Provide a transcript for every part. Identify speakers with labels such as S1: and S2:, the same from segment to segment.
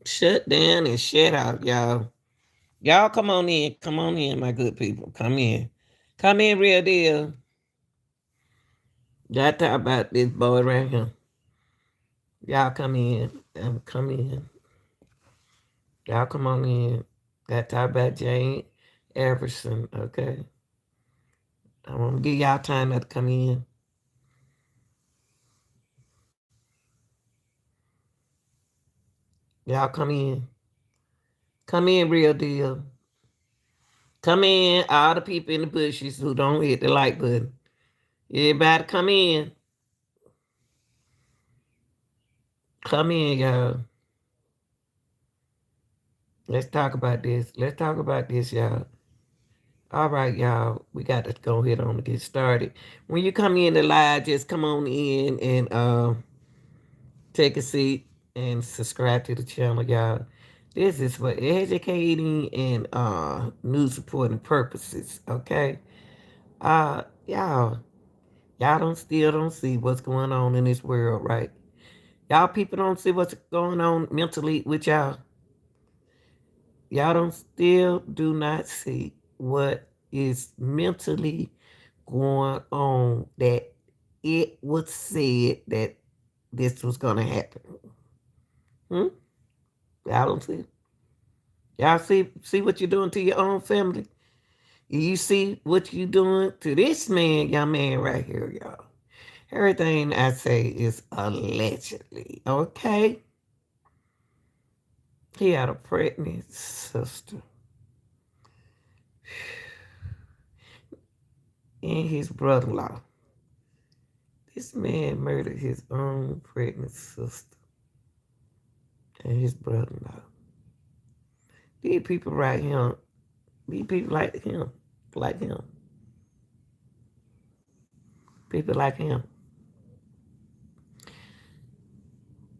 S1: Shut down and shut out, y'all. Y'all come on in. Come on in, my good people. Come in. Come in, real deal. Y'all talk about this boy right here. Y'all come in. Come in. Y'all come on in. Got talk about Jane Everson, okay? I want to give y'all time to come in. Y'all come in. Come in, real deal. Come in, all the people in the bushes who don't hit the like button. Everybody come in. Come in, y'all. Let's talk about this. Let's talk about this, y'all. All right, y'all. We got to go ahead on and get started. When you come in the live, just come on in and take a seat and subscribe to the channel, y'all. This is for educating and news supporting purposes, okay? Y'all, y'all don't see what's going on in this world, right? Y'all people don't see what's going on mentally with y'all. Y'all don't still do not see what is mentally going on, that it was said that this was gonna happen. Hmm? Y'all don't see. Y'all see what you're doing to your own family. You see what you doing to this man, young man right here, y'all. Everything I say is allegedly, okay? He had a pregnant sister. And his brother-in-law. This man murdered his own pregnant sister and his brother-in-law. These people right here, these people like him, people like him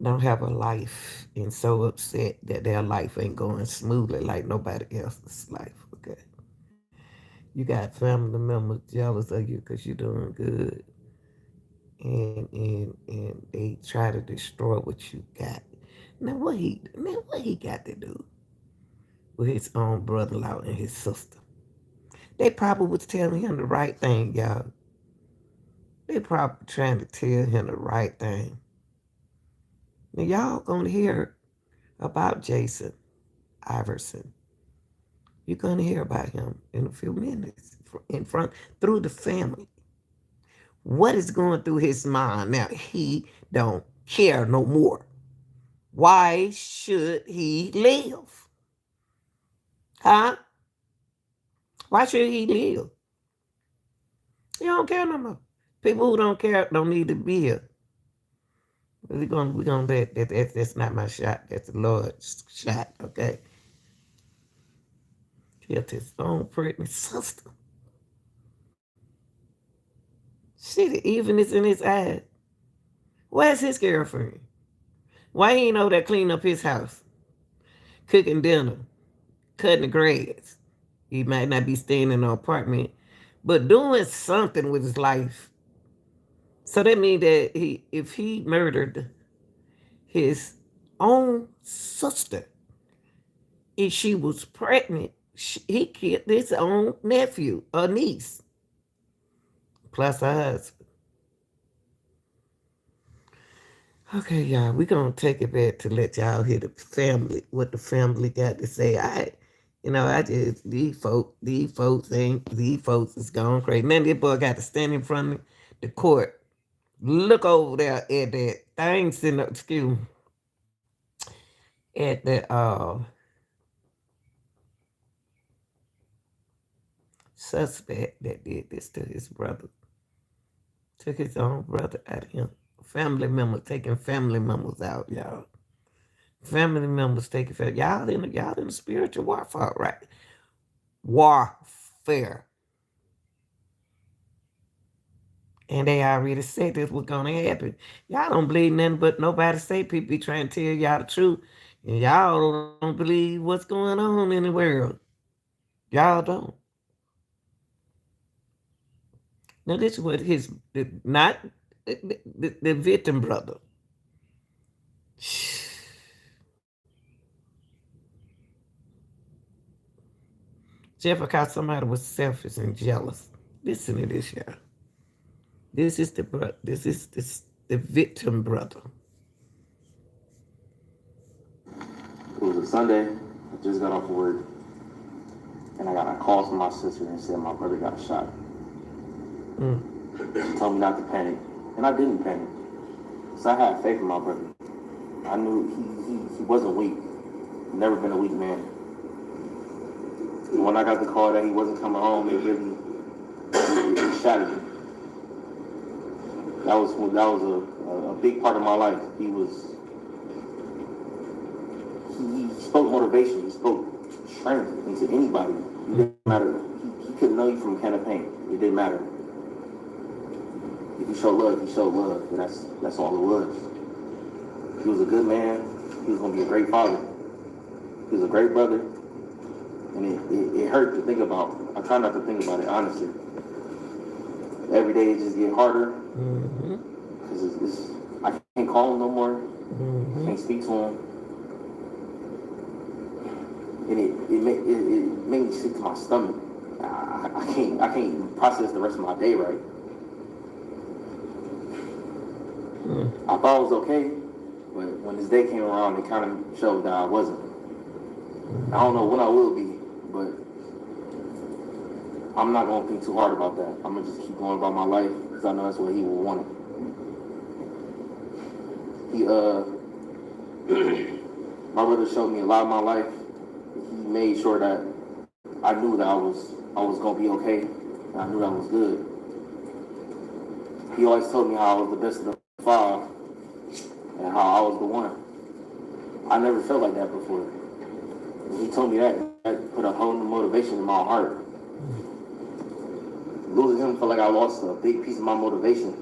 S1: don't have a life and so upset that their life ain't going smoothly like nobody else's life, okay? You got family members jealous of you because you're doing good, and they try to destroy what you got. Now what he got to do with his own brother-in-law and his sister? They probably was telling him the right thing, y'all. They probably trying to tell him the right thing. Now y'all gonna hear about Jason Iverson. You're gonna hear about him in a few minutes in front through the family. What is going through his mind now? He don't care no more. Why should he live? Huh? Why should he live? He don't care no more. People who don't care don't need to be here. We're gonna let that's not my shot. That's the Lord's shot, okay? Killed his own pregnant sister. See the evenness in his eyes. Where's his girlfriend? Why he ain't over there cleaning up his house, cooking dinner, cutting the grass? He might not be staying in an apartment, but doing something with his life. So that means that if he murdered his own sister, if she was pregnant, he killed his own nephew or niece, plus her husband. Okay, y'all, we're gonna take it back to let y'all hear the family, what the family got to say. I just these folks is gone crazy. Then this boy got to stand in front of the court, look over there at that thing sitting up, excuse me, at the suspect that did this to his brother, took his own brother out of him. Family members taking family members out, y'all. Family members taking family. Y'all in the spiritual warfare, right? Warfare. And they already said this was gonna happen. Y'all don't believe nothing but nobody say. People be trying to tell y'all the truth. And y'all don't believe what's going on in the world. Y'all don't. Now this is what not the victim brother. Just because somebody was selfish and jealous. Listen to this, y'all. This is the the victim brother.
S2: It was a Sunday. I just got off of work, and I got a call from my sister and said my brother got shot. She told me not to panic, and I didn't panic. So I had faith in my brother. I knew he wasn't weak. Never been a weak man. And when I got the call that he wasn't coming home, it shattered me. That was a big part of my life. He spoke motivation. He spoke strength into anybody. It didn't matter. He couldn't know you from a can of paint. It didn't matter. If you show love, you show love. And that's all it was. He was a good man. He was going to be a great father. He was a great brother. And it hurt to think about. I try not to think about it, honestly. Every day it just get harder. Because I can't call him no more. I can't speak to him. And it made me sick to my stomach. I can't process the rest of my day right. I thought I was okay, but when this day came around, it kind of showed that I wasn't. I don't know when I will be, but I'm not gonna think too hard about that. I'm gonna just keep going about my life because I know that's what he will want. My brother showed me a lot of my life. He made sure that I knew that I was gonna be okay, and I knew that I was good. He always told me how I was the best of the five and how I was the one. I never felt like that before. When he told me that put a whole new motivation in my heart. Losing him felt like I lost a big piece of my motivation.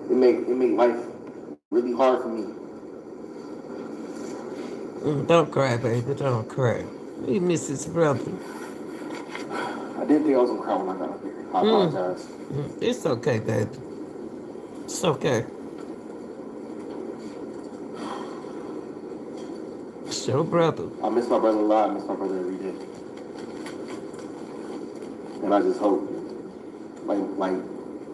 S2: It made life really hard for me.
S1: Don't cry, baby. Don't cry. He miss his brother.
S2: I didn't think I was gonna cry when I got up here. I apologize.
S1: It's okay, baby. It's okay. It's your brother.
S2: I miss my brother a lot. I miss my brother every day. And I just hope, like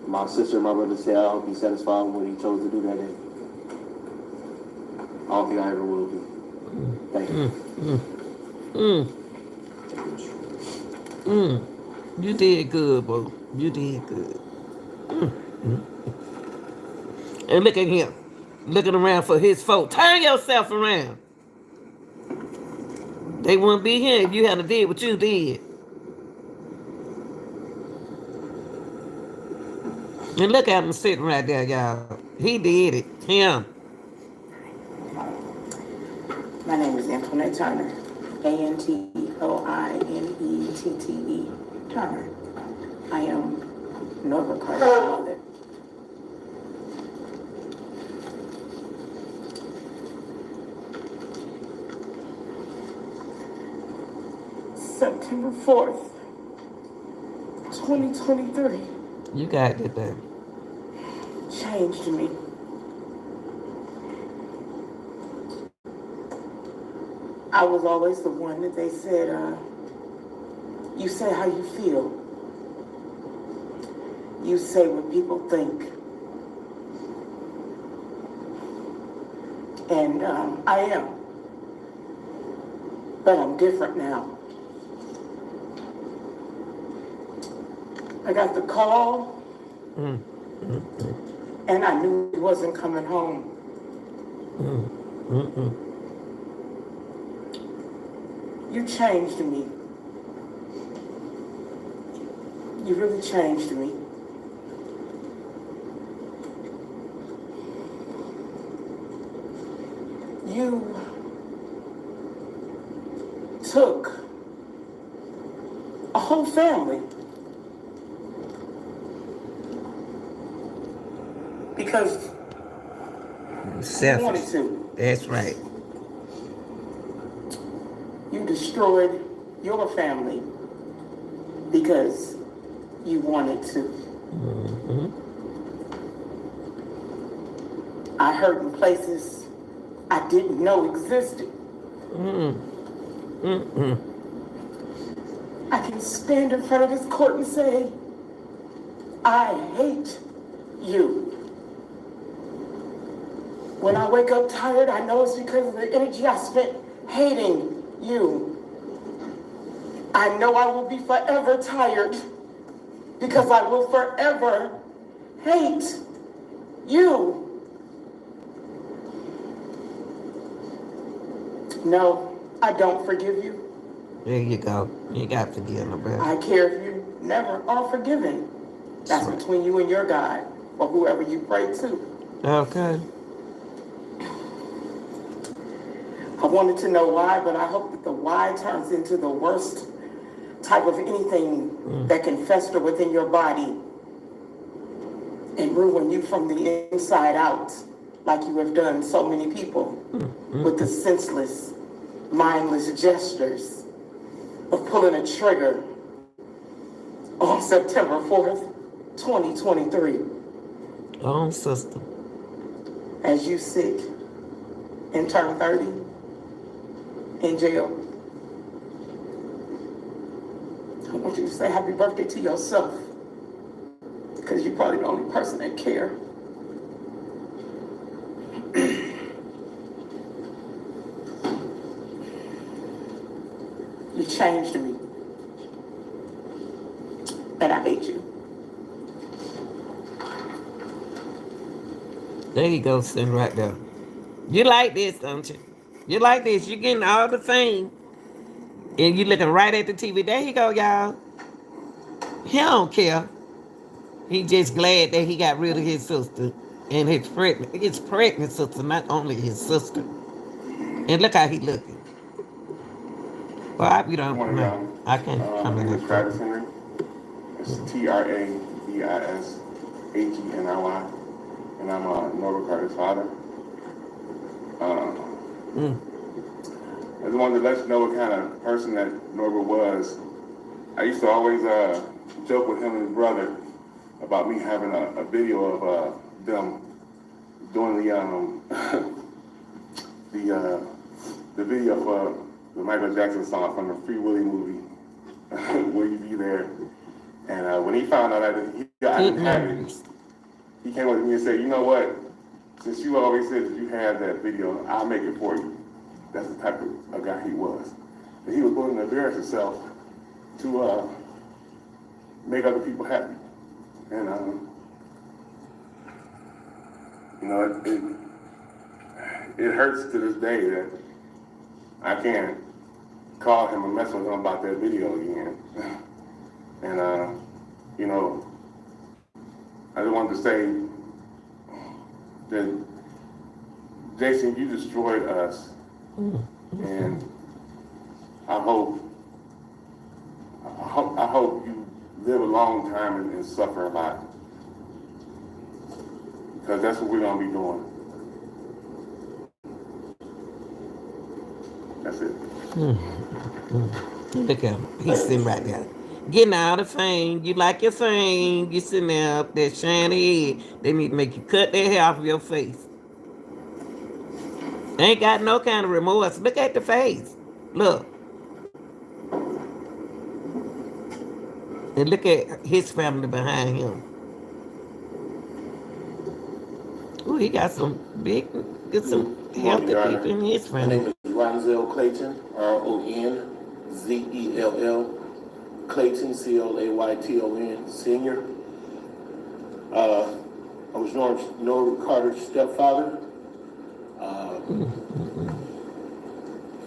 S2: my sister and my brother said, I hope he's satisfied with what he chose to do that day. I don't think I ever will be. Thank you.
S1: You did good, bro. You did good. And look at him. Looking around for his folk. Turn yourself around. They wouldn't be here if you hadn't did what you did. And look at him sitting right there, y'all. He did it. Him.
S3: My name is Antoinette Turner. Antoinette Turner. I am Norfolk Carter's mother. September 4th, 2023.
S1: You got it, baby.
S3: Changed me. I was always the one that they said, you say how you feel. You say what people think. And I am. But I'm different now. I got the call, and I knew he wasn't coming home. You changed me. You really changed me. You took a whole family. Because you wanted to.
S1: That's right.
S3: You destroyed your family because you wanted to. I hurt in places I didn't know existed. I can stand in front of this court and say, I hate you. When I wake up tired, I know it's because of the energy I spent hating you. I know I will be forever tired because I will forever hate you. No, I don't forgive you.
S1: There you go. You got to forgive him, bro.
S3: I care if you never are forgiven. That's between you and your God, or whoever you pray to.
S1: Okay.
S3: I wanted to know why, but I hope that the why turns into the worst type of anything that can fester within your body and ruin you from the inside out, like you have done so many people with the senseless, mindless gestures of pulling a trigger on September 4th, 2023.
S1: Oh, sister.
S3: As you sit and turn 30 in jail, I want you to say happy birthday to yourself, because you're probably the only person that care. You changed me, and I hate you.
S1: There you go, sitting right there. You like this, don't you? You like this. You're getting all the fame. And you looking right at the TV. There you go, y'all. He don't care. He just glad that he got rid of his sister and his pregnant sister, not only his sister. And look how he looking. Well, I hope you don't
S4: Morning,
S1: know.
S4: y'all.
S1: I can't come
S4: My
S1: in
S4: name
S1: that
S4: is Travis Henry. It's TravisHenry, and I'm Norbert Carter's father. I just wanted to let you know what kind of person that Norbert was. I used to always joke with him and his brother about me having a video of them doing the video for the Michael Jackson song from the Free Willy movie. Will You Be There? And when he found out I didn't have it, he came up to me and said, you know what? Since you always said that you had that video, I'll make it for you. That's the type of a guy he was. And he was willing to embarrass himself to make other people happy. And, you know, it hurts to this day that I can't call him and mess with him about that video again. And, you know, I just wanted to say that, Jason, you destroyed us. And I hope you live a long time and suffer a lot. Because that's what we're going to be doing. That's it.
S1: Look at him. He's sitting right there. Getting out of fame. You like your fame. You sitting there up there shiny head. They need to make you cut their hair off of your face. Ain't got no kind of remorse. Look at the face. Look. And look at his family behind him. Ooh, he got some some healthy people in his
S5: My
S1: family.
S5: name is Ronzell Clayton, Ronzell Clayton, Clayton, Senior. I was Norbert Carter's stepfather.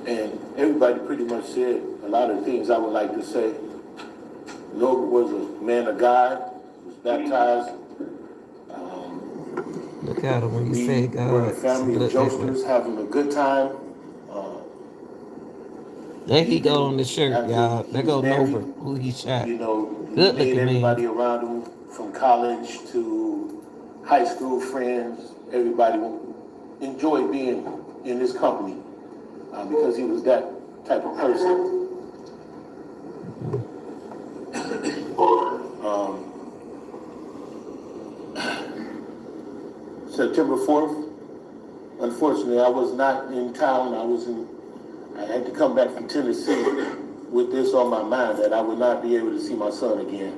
S5: And everybody pretty much said a lot of things I would like to say. Norbert was a man of God, was baptized.
S1: Look at him when you
S5: We
S1: say God.
S5: were a family of
S1: Look that way.
S5: jokesters having a good time.
S1: There he go on the shirt,
S5: After
S1: y'all.
S5: he
S1: There
S5: was
S1: go
S5: married,
S1: Nova, who he shot.
S5: You know, he
S1: Good
S5: made
S1: looking
S5: everybody
S1: man.
S5: around him, from college to high school friends, everybody enjoyed being in his company because he was that type of person. September 4th, unfortunately, I was not in town. I had to come back from Tennessee with this on my mind that I would not be able to see my son again,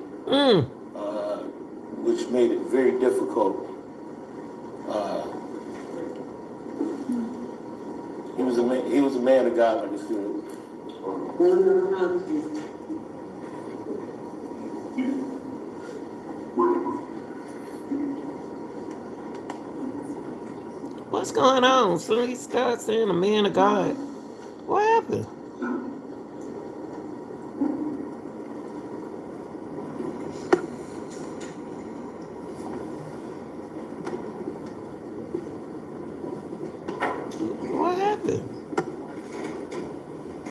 S5: which made it very difficult. He was a man of God, like I said.
S1: What's going on? So he starts saying a man of God. What happened? What happened?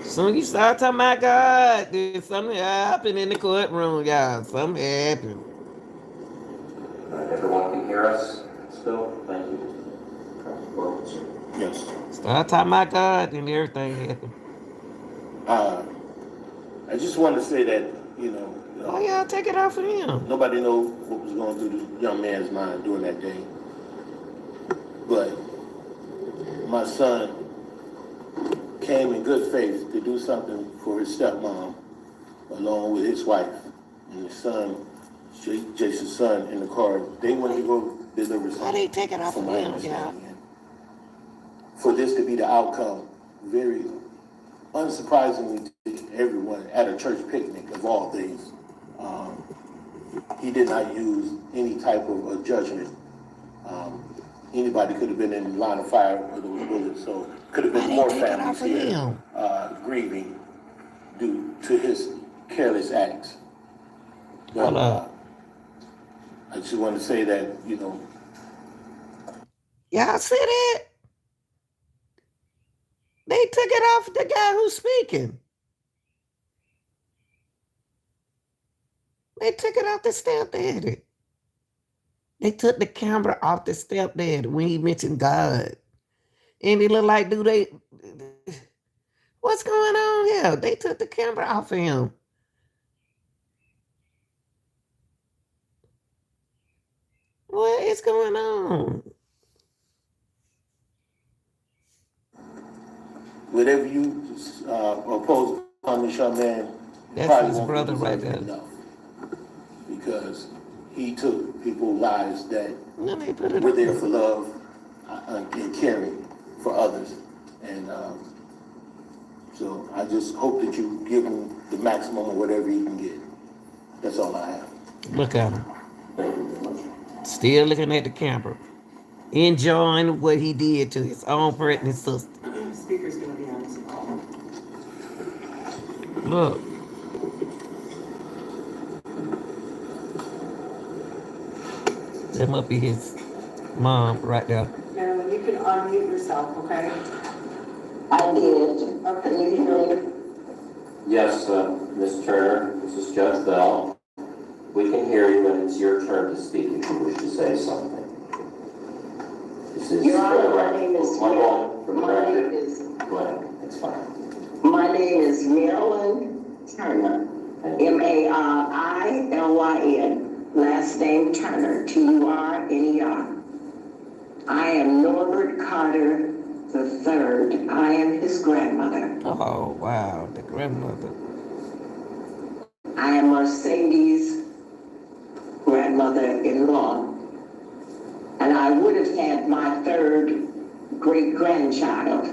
S1: Soon you start talking about God, then something happened in the courtroom, y'all. Something happened.
S6: Everyone can hear us still? Thank you.
S5: Yes.
S1: Start talking about God, then everything happened.
S5: I just want to say that,
S1: Why y'all take it off of him?
S5: nobody knows what was going through the young man's mind during that day. But my son came in good faith to do something for his stepmom, along with his wife and his son, Jason's son, in the car. They went to go deliver something.
S1: Why they take it off
S5: from
S1: of
S5: my
S1: him,
S5: understanding.
S1: y'all?
S5: For this to be the outcome, very unsurprisingly to everyone at a church picnic of all things, he did not use any type of judgment. Anybody could have been in line of fire with those bullets, so could have
S1: Why
S5: been
S1: they
S5: more
S1: take it
S5: families
S1: off of
S5: here
S1: him?
S5: grieving due to his careless acts. But
S1: Hold up.
S5: I just want to say that,
S1: Y'all see that? They took it off the guy who's speaking. They took it off the stepdaddy. They took the camera off the stepdaddy when he mentioned God. And he looked like, what's going on here? They took the camera off of him. What is going on?
S5: whatever you oppose upon this young man,
S1: That's
S5: probably
S1: his
S5: won't
S1: brother
S5: be
S1: right
S5: deserving
S1: there.
S5: enough. Because he took people's lives that
S1: Then they put it
S5: were
S1: on.
S5: there for love and caring for others. And so I just hope that you give him the maximum of whatever he can get. That's all I have.
S1: Look at him. Still looking at the camera. Enjoying what he did to his own pregnant sister.
S3: The speaker's gonna be on his phone.
S1: Look. That must be his mom right there.
S3: Marilyn, you can unmute yourself, okay?
S7: I did.
S3: Okay.
S7: Can you hear me?
S6: Yes, Ms. Turner, this is Judge Bell. We can hear you, and it's your turn to speak if you wish to say something. This is
S7: Your Honor, my name is
S6: one moment for the
S7: my name
S6: record.
S7: is
S6: Go ahead, it's fine.
S7: my name is Marilyn Turner. Marilyn. Last name Turner. Turner. I am Norbert Carter III. I am his grandmother.
S1: Oh, wow. The grandmother.
S7: I am Mercedes' grandmother-in-law. And I would have had my third great-grandchild.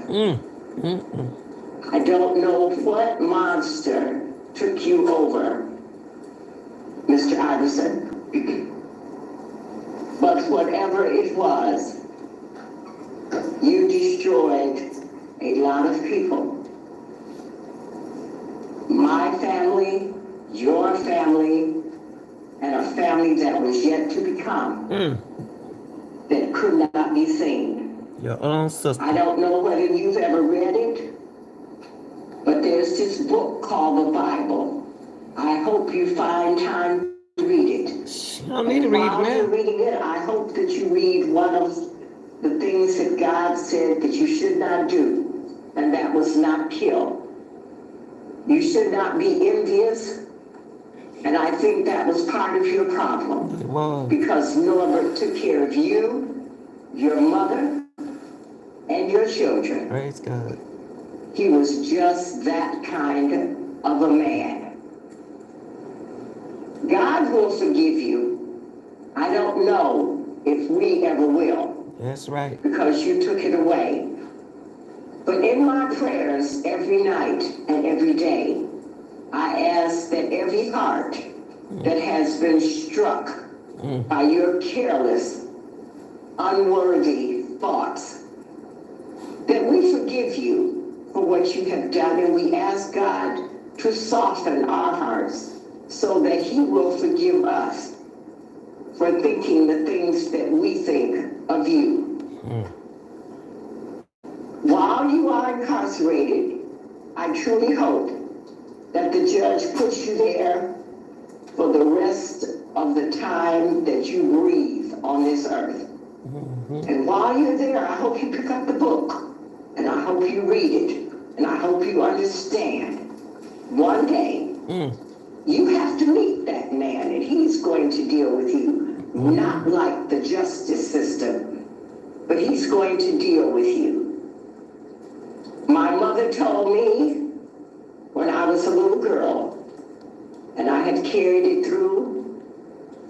S7: I don't know what monster took you over, Mr. Iverson. But whatever it was, you destroyed a lot of people. My family, your family, and a family that was yet to become, that could not be seen.
S1: Your own sister.
S7: I don't know whether you've ever read it, but there's this book called the Bible. I hope you find time to read it.
S1: You don't need to read it
S7: While you're
S1: now.
S7: reading it, I hope that you read one of the things that God said that you should not do, and that was not kill. You should not be envious, and I think that was part of your problem.
S1: It was.
S7: Because Norbert took care of you, your mother, and your children.
S1: Praise God.
S7: He was just that kind of a man. God will forgive you. I don't know if we ever will,
S1: That's right.
S7: because you took it away. But in my prayers every night and every day, I ask that every heart that has been struck by your careless, unworthy thoughts, that we forgive you for what you have done, and we ask God to soften our hearts so that He will forgive us for thinking the things that we think of you. While you are incarcerated, I truly hope that the judge puts you there for the rest of the time that you breathe on this earth. And while you're there, I hope you pick up the book, and I hope you read it, and I hope you understand. One day, you have to meet that man, and he's going to deal with you, not like the justice system, but he's going to deal with you. My mother told me when I was a little girl, and I had carried it through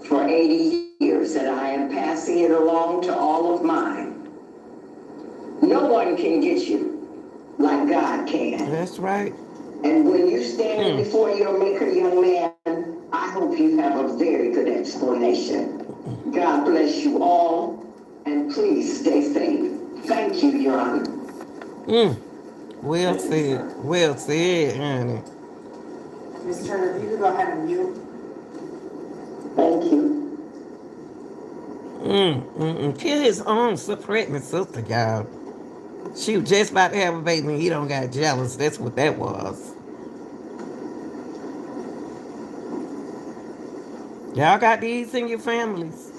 S7: for 80 years, and I am passing it along to all of mine. No one can get you like God can.
S1: That's right.
S7: And when you stand before your maker, young man, I hope you have a very good explanation. God bless you all, and please stay safe. Thank you, Your Honor.
S1: Well said. Well said, honey.
S3: Ms. Turner, if you could go ahead and mute.
S7: Thank you.
S1: Kill his own pregnant sister, y'all. She was just about to have a baby and he don't got jealous. That's what that was. Y'all got these in your families.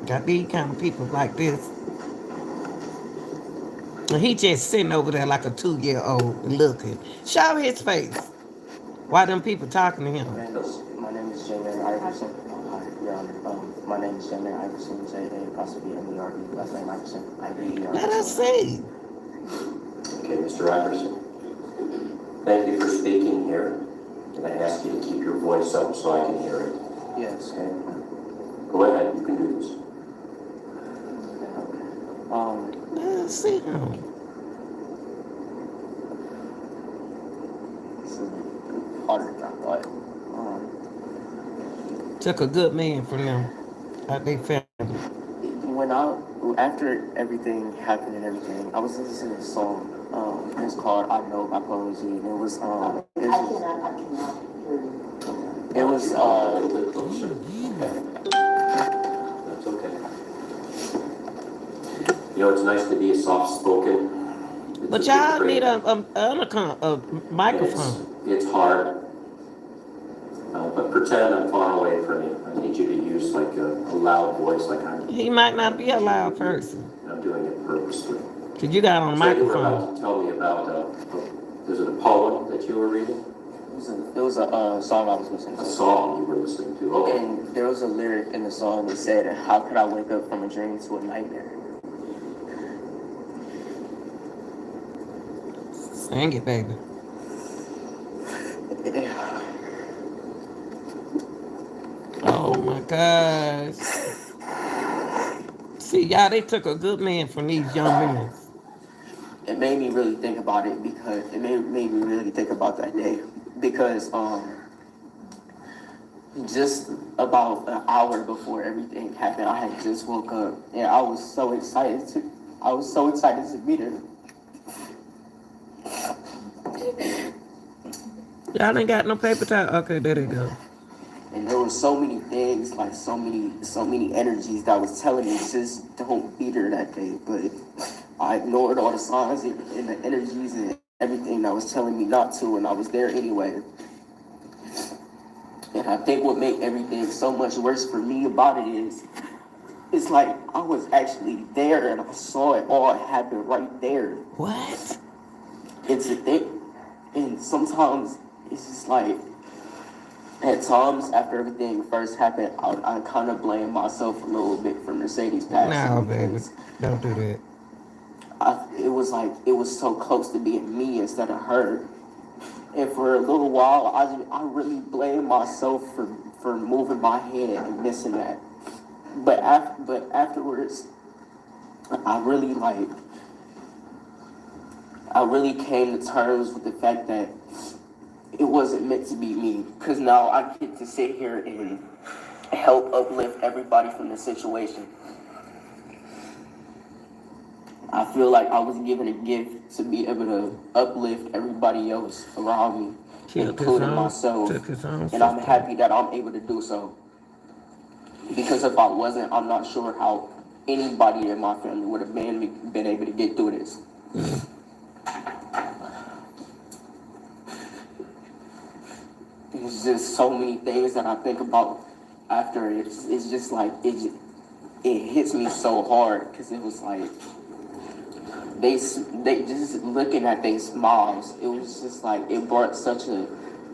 S1: Got these kind of people like this. And he just sitting over there like a 2-year-old looking. Show his face. Why them people talking to him?
S8: My name is J-Man Iverson. Hi, Your Honor. My name is J-Man Iverson, J-A-M-E-R-E, last name Iverson, I-V-E-R.
S1: Let us see.
S6: Okay, Mr. Iverson, thank you for speaking here. Can I ask you to keep your voice up so I can hear it?
S8: Yes.
S6: Okay. Go ahead, you can do this.
S1: Let us see him.
S8: This is harder than I thought.
S1: Took a good man from them. Out they family.
S8: After everything happened and everything, I was listening to a song. It's called "I Know" by Poesy, and it was
S7: I cannot hear you.
S8: it was
S6: A little bit closer. Okay. That's okay. You know, it's nice to be soft-spoken.
S1: But y'all need a microphone.
S6: It's hard. But pretend I'm far away from you. I need you to use like a loud voice, like
S1: He might not be a loud person.
S6: I'm doing it purposely.
S1: Cause you got on a
S6: So you were
S1: microphone.
S6: about to tell me about, is it a poem that you were reading?
S8: it was a song I was listening
S6: A
S8: to.
S6: song you were listening to? Okay.
S8: And there was a lyric in the song that said, "How could I wake up from a dream to a nightmare?"
S1: Sing it, baby. Oh my gosh. See, y'all, they took a good man from these young men.
S8: It made me really think about it because it made me really think about that day because just about an hour before everything happened, I had just woke up and I was so excited to meet her.
S1: Y'all ain't got no paper towel? Okay, there they go.
S8: And there were so many things, like so many energies that was telling me just don't beat her that day. But I ignored all the signs and the energies and everything that was telling me not to, and I was there anyway. And I think what made everything so much worse for me about it is, it's like I was actually there and I saw it all happen right there.
S1: What?
S8: It's a thing. And sometimes it's just like, at times after everything first happened, I kind of blame myself a little bit for Mercedes passing.
S1: No, baby. Don't do that.
S8: It was like, it was so close to being me instead of her. And for a little while, I really blamed myself for moving my head and missing that. But afterwards, I really like I really came to terms with the fact that it wasn't meant to be me. Because now I get to sit here and help uplift everybody from the situation. I feel like I was given a gift to be able to uplift everybody else around me, including myself. And I'm happy that I'm able to do so. Because if I wasn't, I'm not sure how anybody in my family would have been able to get through this. There's just so many things that I think about after it's just like it hits me so hard because it was like they just looking at their smiles, it was just like it brought such a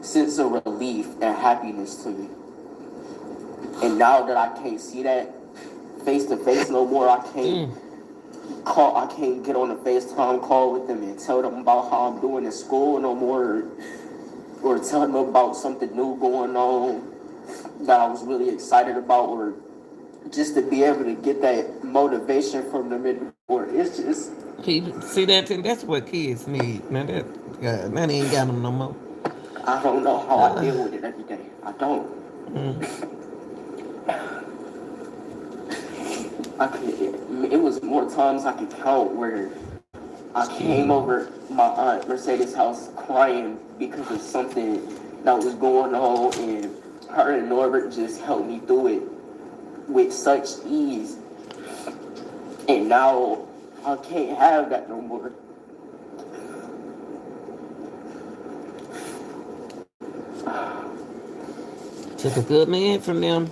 S8: sense of relief and happiness to me. And now that I can't see that face to face no more, I can't get on a FaceTime call with them and tell them about how I'm doing in school no more, or tell them about something new going on that I was really excited about, or just to be able to get that motivation from them. Or it's just
S1: See that? And that's what kids need. Now that ain't got them no more.
S8: I don't know how I deal with it every day. I don't. It was more times I could count where I came over my aunt Mercedes' house crying because of something that was going on, and her and Norbert just helped me through it with such ease. And now I can't have that no more.
S1: Took a good man from them.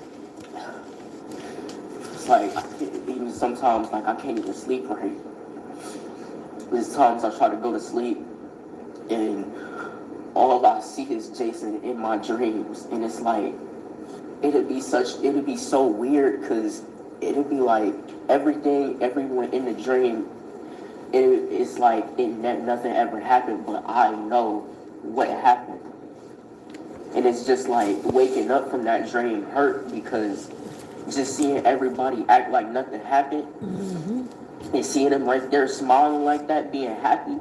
S8: It's like, even sometimes, like, I can't even sleep right. There's times I try to go to sleep, and all I see is Jason in my dreams. And it's like, it'd be so weird, because it'd be like everyone in the dream, it's like nothing ever happened, but I know what happened. And it's just like waking up from that dream hurt, because just seeing everybody act like nothing happened, and seeing them right there smiling like that, being happy,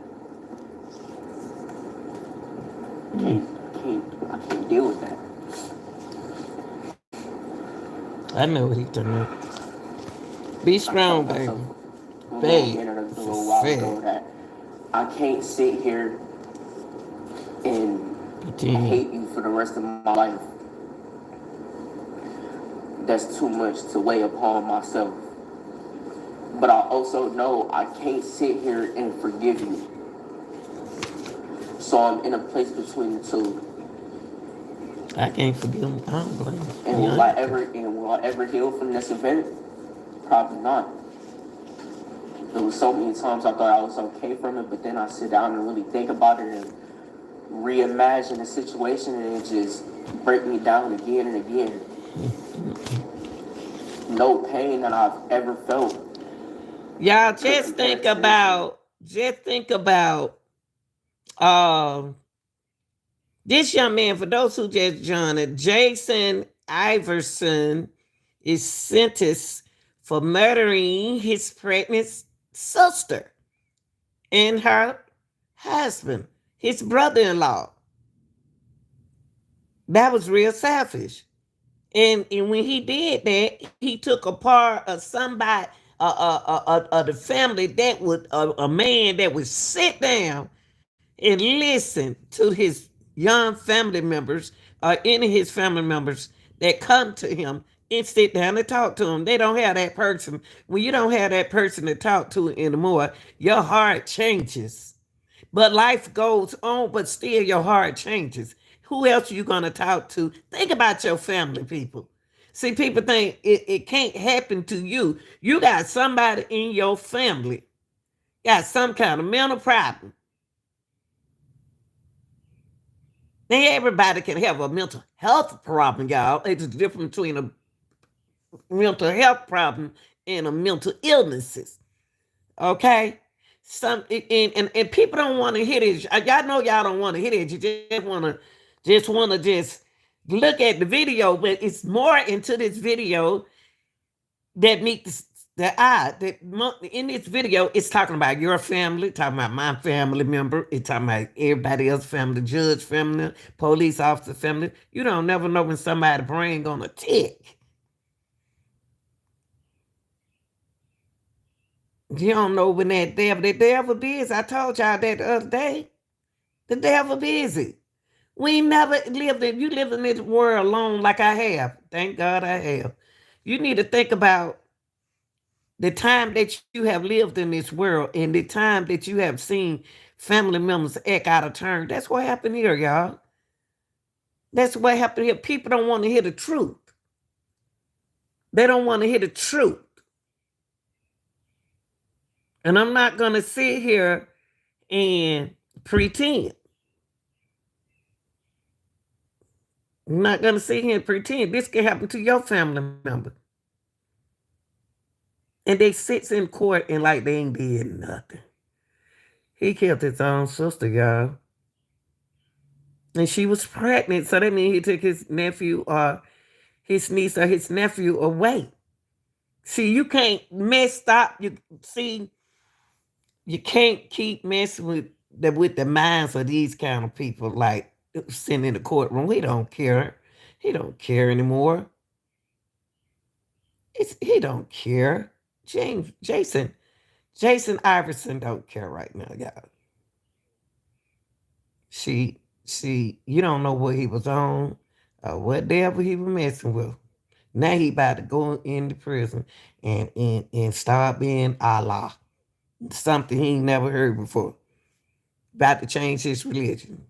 S8: I can't deal with that.
S1: I know what he's talking about. Be strong, baby. Babe.
S8: That I can't sit here and hate you for the rest of my life. That's too much to weigh upon myself. But I also know I can't sit here and forgive you. So I'm in a place between the two.
S1: I can't forgive him. I don't blame him.
S8: And will I ever heal from this event? Probably not. There was so many times I thought I was okay from it, but then I sit down and really think about it and reimagine the situation, and it just break me down again and again. No pain that I've ever felt.
S1: Y'all just think about this young man. For those who just joined it, Jason Iverson is sentenced for murdering his pregnant sister and her husband, his brother-in-law. That was real selfish. And when he did that, he took a part of somebody, the family that would, a man that would sit down and listen to his young family members, or any of his family members that come to him, and sit down and talk to him. They don't have that person. When you don't have that person to talk to anymore, your heart changes. But life goes on, but still your heart changes. Who else are you going to talk to? Think about your family, people. See, people think it can't happen to you. You got somebody in your family, got some kind of mental problem. Now, everybody can have a mental health problem, y'all. It's the difference between a mental health problem and a mental illnesses. Okay? And people don't want to hear this. Y'all know y'all don't want to hear it. You just look at the video, but it's more into this video that meets the eye. In this video, it's talking about your family, talking about my family member, it's talking about everybody else's family, judge family, police officer family. You don't never know when somebody's brain gonna tick. You don't know when the devil busy. I told y'all that the other day. The devil busy. We ain't never lived in, you live in this world alone like I have. Thank God I have. You need to think about the time that you have lived in this world and the time that you have seen family members act out of turn. That's what happened here, y'all. That's what happened here. People don't want to hear the truth. They don't want to hear the truth. And I'm not going to sit here and pretend. I'm not going to sit here and pretend. This can happen to your family member. And they sits in court and like they ain't did nothing. He killed his own sister, y'all. And she was pregnant. So that means he took his nephew or his niece or his nephew away. See, you can't stop. You can't keep messing with the minds of these kind of people, like sitting in the courtroom. He don't care. He don't care anymore. He don't care. Jason Iverson don't care right now, y'all. You don't know what he was on or what devil he was messing with. Now he about to go into prison and start being Allah. Something he ain't never heard before. About to change his religion.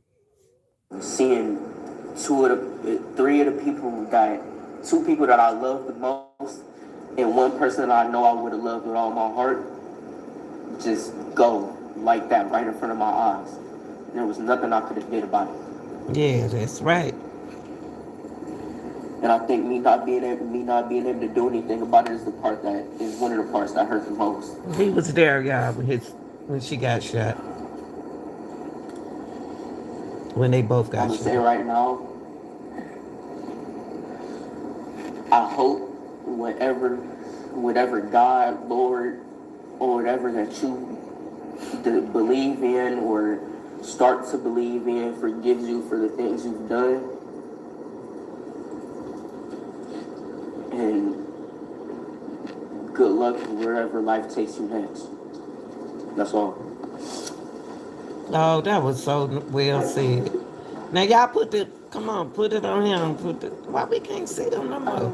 S8: Seeing three of the people two people that I love the most, and one person that I know I would have loved with all my heart, just go like that right in front of my eyes. There was nothing I could have did about it.
S1: Yeah, that's right.
S8: And I think me not being able to do anything about it is one of the parts that hurt the most.
S1: He was there, y'all, when she got shot. When they both got
S8: I'm gonna
S1: shot.
S8: say right now, I hope whatever God, Lord, or whatever that you believe in or start to believe in forgives you for the things you've done. And good luck wherever life takes you next. That's all.
S1: Oh, that was so well said. Now y'all put it on him. Why we can't see them no more?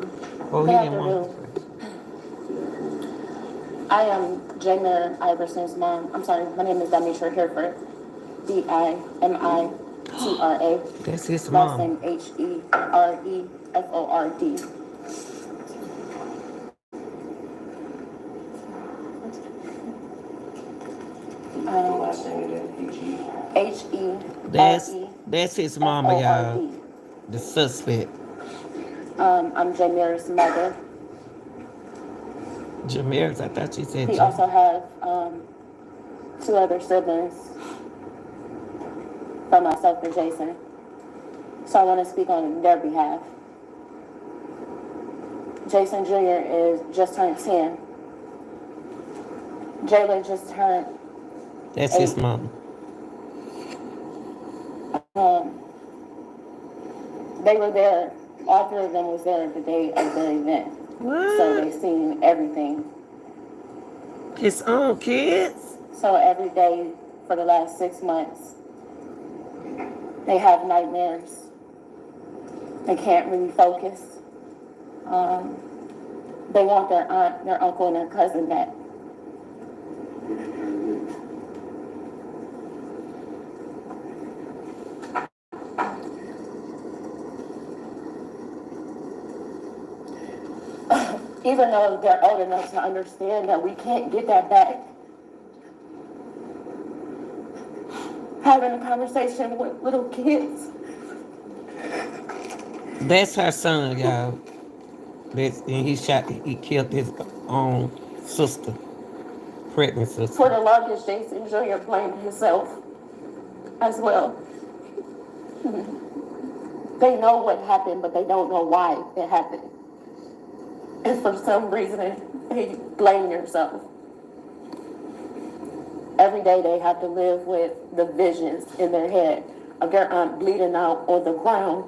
S1: Oh, he didn't want to.
S9: I am Jamie Iverson's mom. I'm sorry, my name is Demetra Hereford. Dimitra.
S1: That's his
S9: Last
S1: mom.
S9: name Hereford.
S6: Last name again,
S9: Hereford.
S1: That's his mama, y'all. The suspect.
S9: I'm Jameer's mother.
S1: Jameer's, I thought you said.
S9: He also has two other siblings from myself and Jason. So I want to speak on their behalf. Jason Jr. is just turned 10. Jayla just turned
S1: That's
S9: 8.
S1: his mom.
S9: They were there, all three of them was there the day of the event.
S1: What?
S9: So they seen everything.
S1: His own kids?
S9: So every day for the last 6 months, they have nightmares. They can't really focus. They want their aunt, their uncle, and their cousin back. Even though they're old enough to understand that we can't get that back. Having a conversation with little kids.
S1: That's her son, y'all. And he killed his own sister. Pregnant
S9: For
S1: sister.
S9: the longest, Jason Jr. blamed himself as well. They know what happened, but they don't know why it happened. And for some reason, he blamed himself. Every day they have to live with the visions in their head of their aunt bleeding out on the ground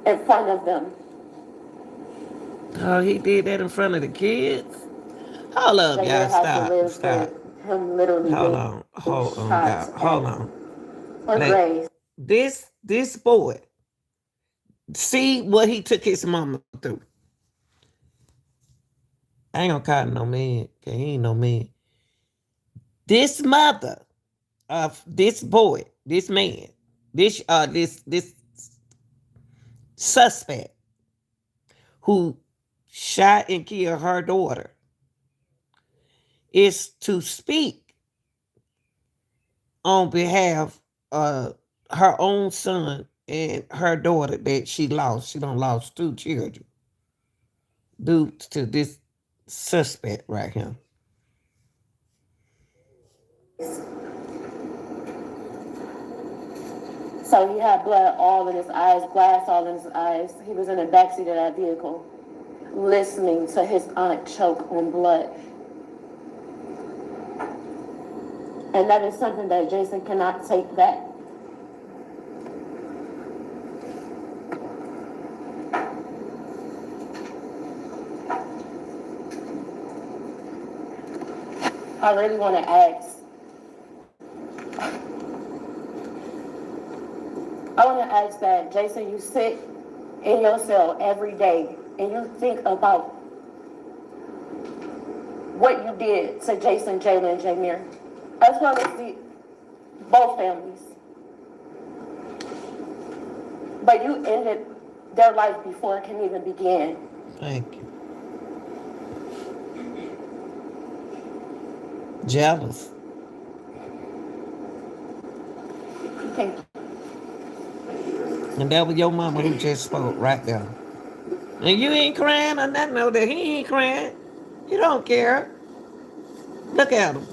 S9: in front of them.
S1: Oh, he did that in front of the kids? Hold up,
S9: They
S1: y'all.
S9: have to
S1: Stop.
S9: live with
S1: Stop.
S9: him literally
S1: Hold
S9: being
S1: on. Hold on,
S9: shot
S1: y'all. Hold
S9: and
S1: on.
S9: or
S1: Like,
S9: grazed.
S1: this boy, see what he took his mama through. I ain't gonna call him no man, cause he ain't no man. This mother of this boy, this man, this suspect who shot and killed her daughter is to speak on behalf of her own son and her daughter that she lost. She done lost 2 children due to this suspect right here.
S9: So he had blood all in his eyes, glass all in his eyes. He was in the backseat of that vehicle, listening to his aunt choke on blood. And that is something that Jason cannot take back. I really want to ask. I want to ask that, Jason, you sit in your cell every day and you think about what you did to Jason, Jayla, and Jameer, as well as both families. But you ended their life before it can even begin.
S1: Thank you. Jealous.
S9: Thank you.
S1: And that was your mama who just spoke right there. And you ain't crying or nothing, no, that he ain't crying. He don't care. Look at him.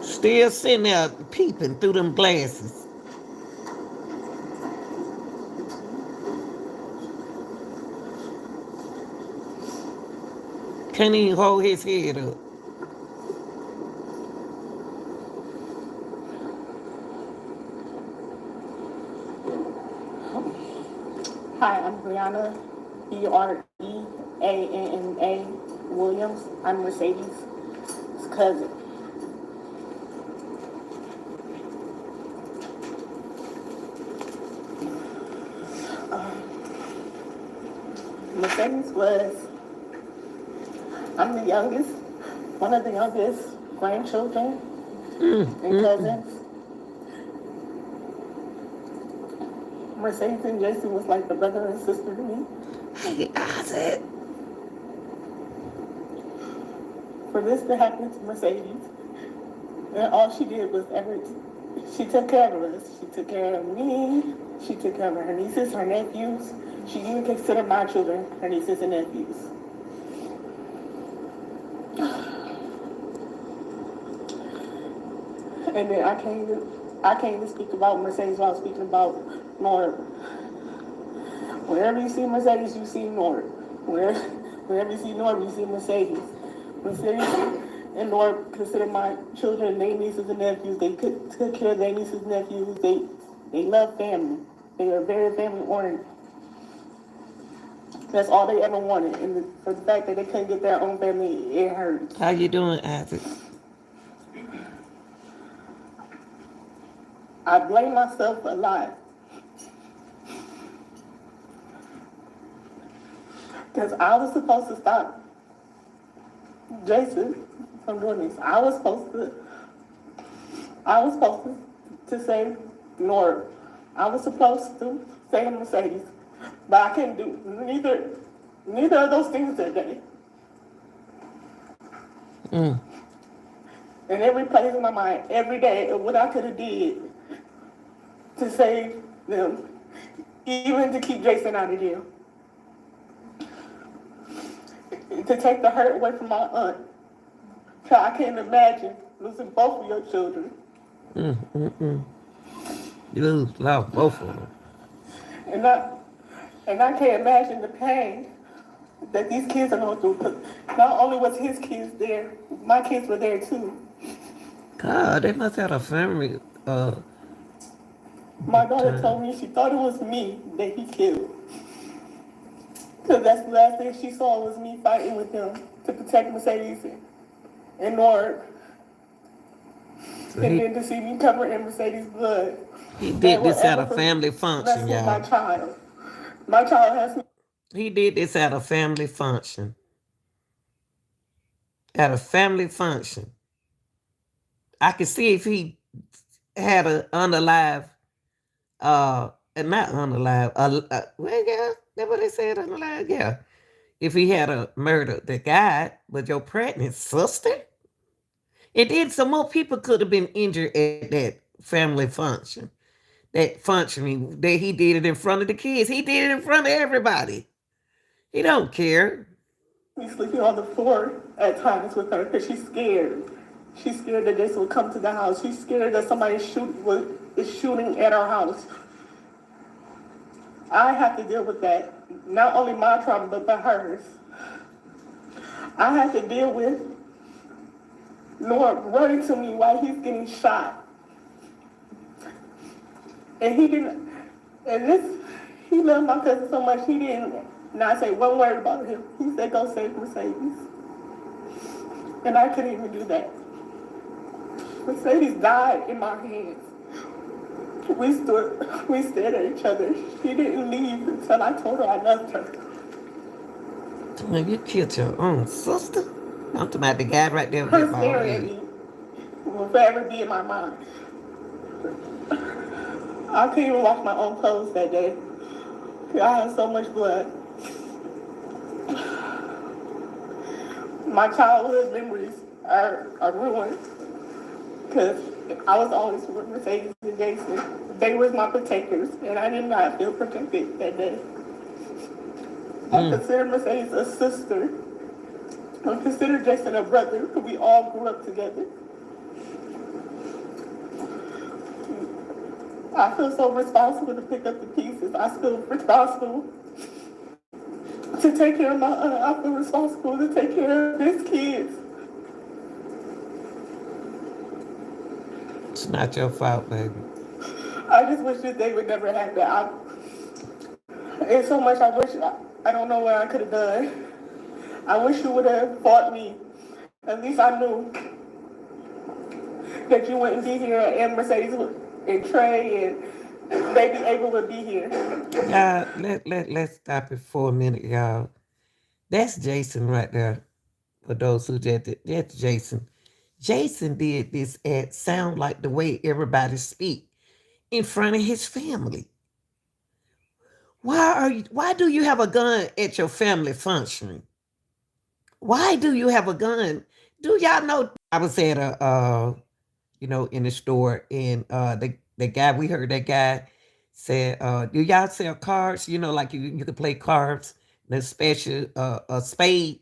S1: Still sitting there peeping through them glasses. Can't even hold his head up.
S9: Hi, I'm Brianna, Breanna Williams. I'm Mercedes' cousin. Mercedes I'm the youngest, one of the youngest grandchildren and cousins. Mercedes and Jason was like the brother and sister to me.
S1: I said,
S9: For this to happen to Mercedes, and all she did was she took care of us. She took care of me. She took care of her nieces, her nephews. She even considered my children her nieces and nephews. And then I can't even speak about Mercedes while speaking about Nora. Wherever you see Mercedes, you see Nora. Wherever you see Nora, you see Mercedes. Mercedes and Nora consider my children their nieces and nephews. They took care of their nieces and nephews. They love family. They are very family oriented. That's all they ever wanted. And for the fact that they couldn't get their own family, it hurts.
S1: how you doing, Isaac?
S9: I blame myself a lot. Because I was supposed to stop Jason from doing this. I was supposed to save Nora. I was supposed to save Mercedes. But I couldn't do neither of those things that day. And it replays in my mind every day of what I could have did to save them, even to keep Jason out of jail. To take the hurt away from my aunt. So I can't imagine losing both of your children.
S1: You lost both of them.
S9: And I, and I can't imagine the pain that these kids are going through. 'Cause not only was his kids there, my kids were there too.
S1: God, they must have a family.
S9: My daughter
S1: Time.
S9: told me she thought it was me that he killed. Because that's the last thing she saw was me fighting with him to protect Mercedes and Nord.
S1: So
S9: And then to see me covered in Mercedes' blood.
S1: he
S9: That
S1: did
S9: will
S1: this at a
S9: ever
S1: family
S9: mess
S1: function,
S9: with my
S1: y'all.
S9: child. My child has
S1: He did this at a family function. At a family function. I could see if he had a unalive, not unalive, well, yeah, that's what they said, unalive, yeah. If he had a murder the guy, but your pregnant sister? And then some more people could have been injured at that family function. That functioning, that he did it in front of the kids. He did it in front of everybody. He don't care.
S9: me sleeping on the floor at times with her because she's scared. She's scared that this will come to the house. She's scared that somebody is shooting at our house. I have to deal with that. Not only my trauma, but hers. I have to deal with Lord running to me while he's getting shot. And he didn't, and this, he loved my cousin so much, he didn't not say one word about him. He said, go save Mercedes. And I couldn't even do that. Mercedes died in my hands. We stared at each other. She didn't leave until I told her I loved her.
S1: Man, you killed your own sister? I'm talking about the guy right there with
S9: Her
S1: that bald
S9: staring at
S1: head.
S9: me will forever be in my mind. I couldn't even wash my own clothes that day. I had so much blood. My childhood memories are ruined because I was always with Mercedes and Jason. They were my protectors, and I did not feel protected that day. I consider Mercedes a sister. I consider Jason a brother. We all grew up together. I feel so responsible to pick up the pieces. I feel responsible to take care of my aunt. I feel responsible to take care of his kids.
S1: It's not your fault, baby.
S9: I just wish this day would never happen. It's so much I wish. I don't know what I could have done. I wish you would have fought me. At least I knew that you wouldn't be here, and Mercedes and Trey and maybe Ava would be here.
S1: Y'all, let's stop it for a minute, y'all. That's Jason right there. For those who that's Jason. Jason did this at sound like the way everybody speak in front of his family. Why do you have a gun at your family function? Why do you have a gun? Do y'all know I was at a in the store, and the guy, we heard that guy said, do y'all sell cards? Like you could play cards, the special a spade.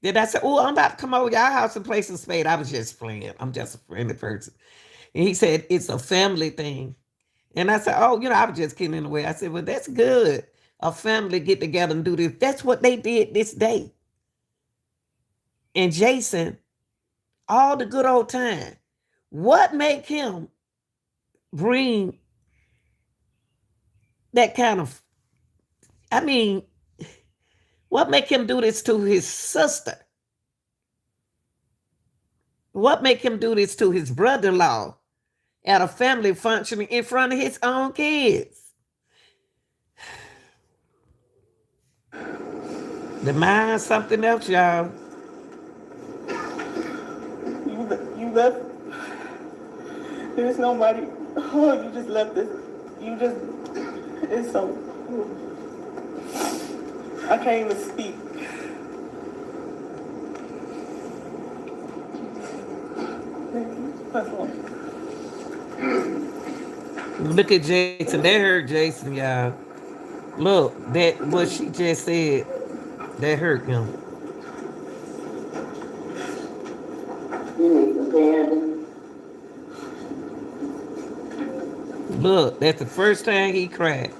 S1: Then I said, oh, I'm about to come over to y'all house and play some spade. I was just playing. I'm just a friendly person. And he said, it's a family thing. And I said, oh, I was just kidding in the way. I said, well, that's good. A family get together and do this. That's what they did this day. And Jason, all the good old time, what make him bring that kind of, what make him do this to his sister? What make him do this to his brother-in-law at a family function in front of his own kids? The mind something else, y'all.
S9: You left. There's nobody. Oh, you just left this. It's so. I can't even speak. That's all.
S1: Look at Jason. That hurt Jason, y'all. Look, that what she just said, that hurt him. Look, that's the first time he cried.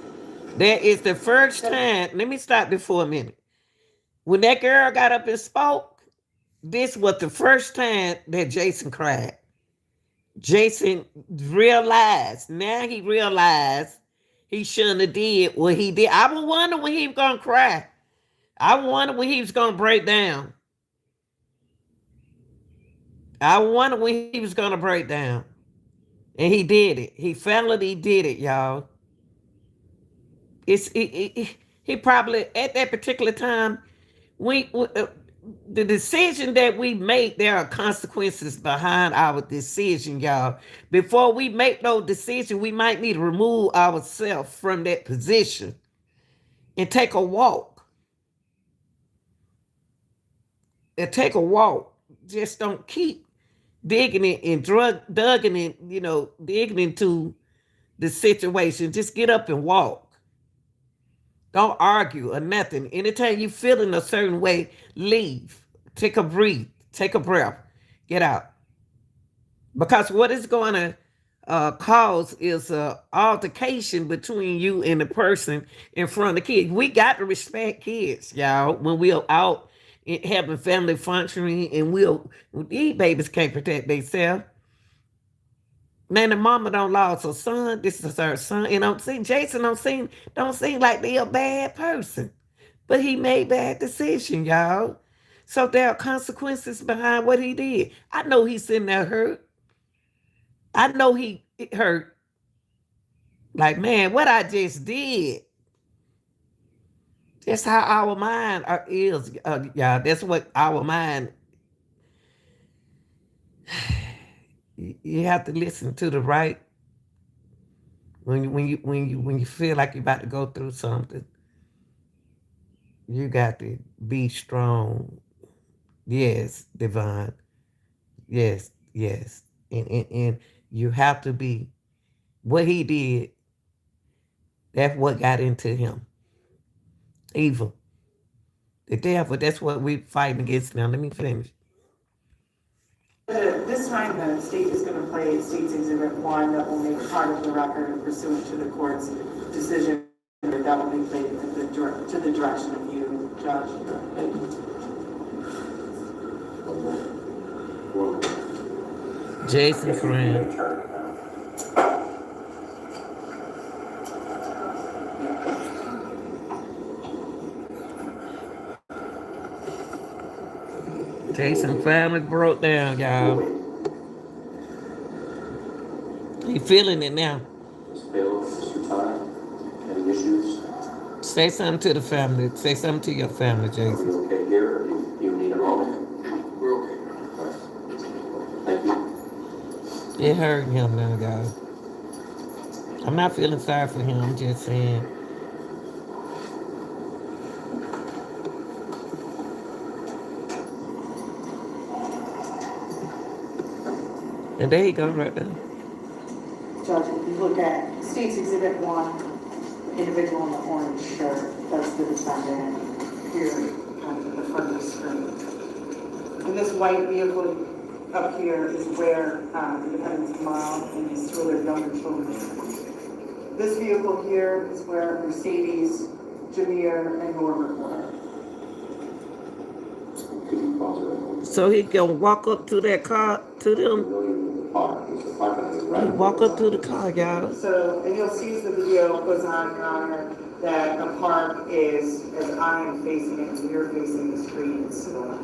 S1: That is the first time. Let me stop there for a minute. When that girl got up and spoke, this was the first time that Jason cried. Jason realized, now he realized he shouldn't have did what he did. I would wonder when he was gonna cry. I wonder when he was gonna break down. I wonder when he was gonna break down. And he did it. He finally did it, y'all. He probably at that particular time, the decision that we make, there are consequences behind our decision, y'all. Before we make no decision, we might need to remove ourselves from that position and take a walk. And take a walk. Just don't keep digging it and digging it, digging into the situation. Just get up and walk. Don't argue or nothing. Anytime you feel in a certain way, leave. Take a breathe. Take a breath. Get out. Because what it's going to cause is an altercation between you and the person in front of the kids. We got to respect kids, y'all, when we're out having family functioning, and these babies can't protect themselves. Man, the mama don't lost her son. This is her son. And Jason don't seem like they a bad person. But he made bad decisions, y'all. So there are consequences behind what he did. I know he's sitting there hurt. I know he hurt. Like, man, what I just did. That's how our mind is, y'all. That's what our mind. You have to listen to the right. When you feel like you're about to go through something, you got to be strong. Yes, Divine. Yes. And you have to be what he did. That's what got into him. Evil. The devil, that's what we're fighting against now. Let me finish.
S3: This time, the state is going to play State's Exhibit 1 that will make part of the record pursuant to the court's decision that will be played to the direction of you, Judge.
S1: Jason Friend. Jason family broke down, y'all. He feeling it now.
S6: Mr. Bailiff, Mr. Ty, any issues?
S1: Say something to the family. Say something to your family,
S6: Are
S1: Jason.
S6: we okay here, or do you need a moment? We're okay. Thank you.
S1: It hurt him now, guys. I'm not feeling sorry for him. I'm just saying. And there you go, right there.
S3: Judge, if you look at State's Exhibit 1, individual in the orange shirt, that's the defendant here at the front of the screen. And this white vehicle up here is where the defendant's mom and his two other younger children are. This vehicle here is where Mercedes, Jameer, and Norbert were.
S6: Could you pause it right now?
S1: So he can walk up to that car, to them. He walk up to the car, y'all.
S3: So, and you'll see as the video goes on, Your Honor, that the park is, as I am facing it, and you're facing the street, it's to the left.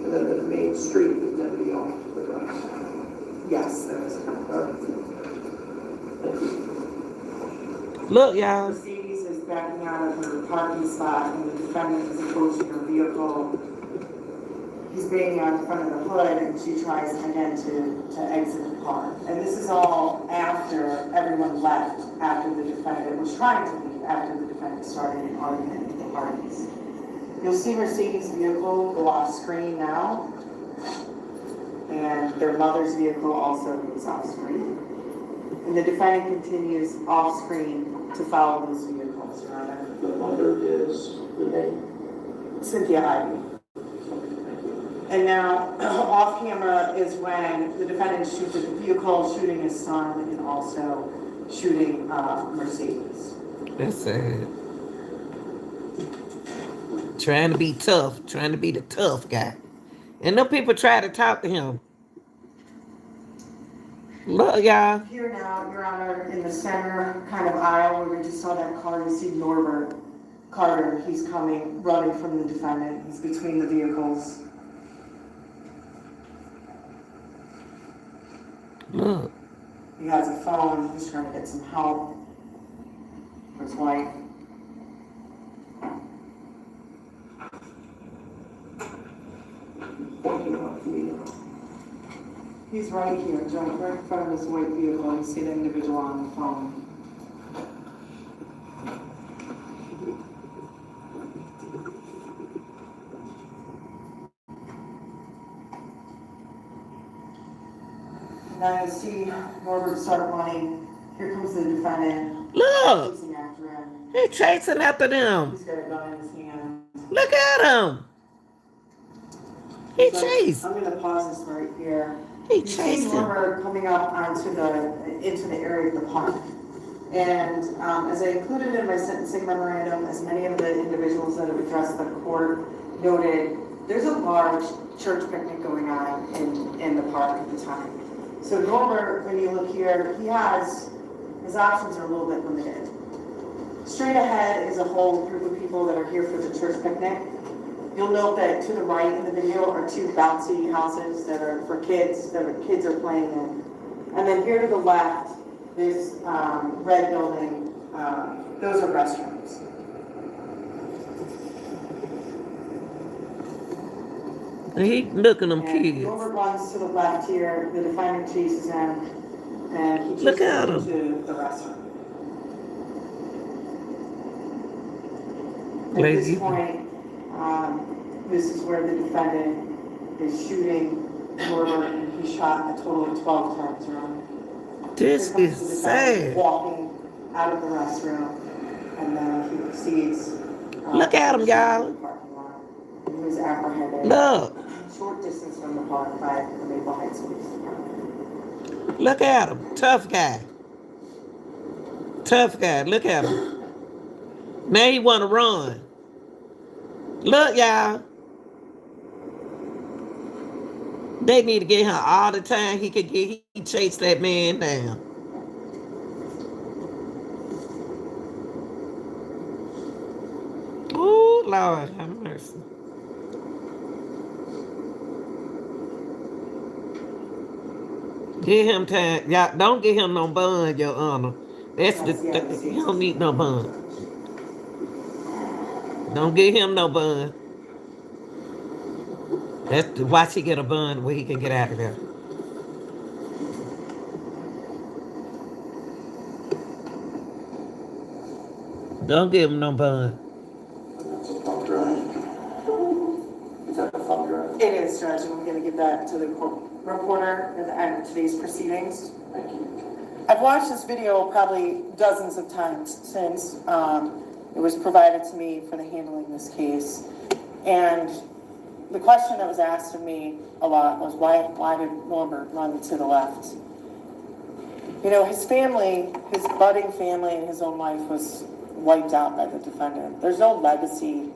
S3: And then the main street is going to be off to the right. Yes, that is correct.
S1: Look, y'all.
S3: Mercedes is backing out of her parking spot, and the defendant is approaching her vehicle. He's banging on the front of the hood, and she tries again to exit the car. And this is all after everyone left, after the defendant was trying to leave, after the defendant started an argument with the parties. You'll see Mercedes' vehicle go off screen now, and their mother's vehicle also goes off screen. And the defendant continues off screen to follow those vehicles, Your Honor.
S6: The mother is the name.
S3: Cynthia Ivey.
S9: And now, off camera is when the defendant shoots a vehicle, shooting his son, and also shooting Mercedes.
S1: That's sad. Trying to be tough, trying to be the tough guy. And no people try to talk to him. Look, y'all.
S9: Here now, Your Honor, in the center kind of aisle where we just saw that car, you see Norbert Carter. He's coming, running from the defendant. He's between the vehicles.
S1: Look.
S9: He has a phone. He's trying to get some help for his wife. He's right here, right in front of this white vehicle. You see the individual on the phone. Now you see Norbert start running. Here comes the defendant.
S1: Look.
S9: Chasing after him.
S1: He chasing after them.
S9: He's got a gun in his hand.
S1: Look at him. He chased.
S9: I'm gonna pause this right here.
S1: He
S9: You see
S1: chased him.
S9: Norbert coming up into the area of the park. And as I included in my sentencing memorandum, as many of the individuals that have addressed the court noted, there's a large church picnic going on in the park at the time. So Norbert, when you look here, his options are a little bit limited. Straight ahead is a whole group of people that are here for the church picnic. You'll note that to the right in the video are two bouncy houses that are for kids, kids are playing in. And then here to the left, this red building, those are restrooms.
S1: He looking them
S9: And
S1: kids.
S9: Norbert runs to the left here, the defendant chases him, and he
S1: Look
S9: chases
S1: at
S9: him
S1: him.
S9: to the restroom. At
S1: Lazy.
S9: this point, this is where the defendant is shooting Norbert, and he shot a total of 12 times around.
S1: This
S9: Here comes
S1: is
S9: the defendant
S1: sad.
S9: walking out of the restroom, and then he proceeds.
S1: Look at him,
S9: to
S1: y'all.
S9: the parking lot. He was apprehended.
S1: Look.
S9: Short distance from the park by the Maple Heights Police Department.
S1: Look at him. Tough guy. Tough guy. Look at him. Now he want to run. Look, y'all. They need to get him all the time he chased that man down. Ooh, Lord, have mercy. Give him time. Y'all, don't give him no bun, Your Honor. He don't need no bun. Don't give him no bun. Watch he get a bun where he can get out of there. Don't give him no bun.
S6: That's a thumb drive. Is that a thumb drive?
S9: It is, Judge, and I'm going to give that to the court reporter at the end of today's proceedings.
S6: Thank you.
S9: I've watched this video probably dozens of times since it was provided to me for the handling of this case. And the question that was asked of me a lot was, why did Norbert run to the left? You know, his family, his budding family and his own life was wiped out by the defendant. There's no legacy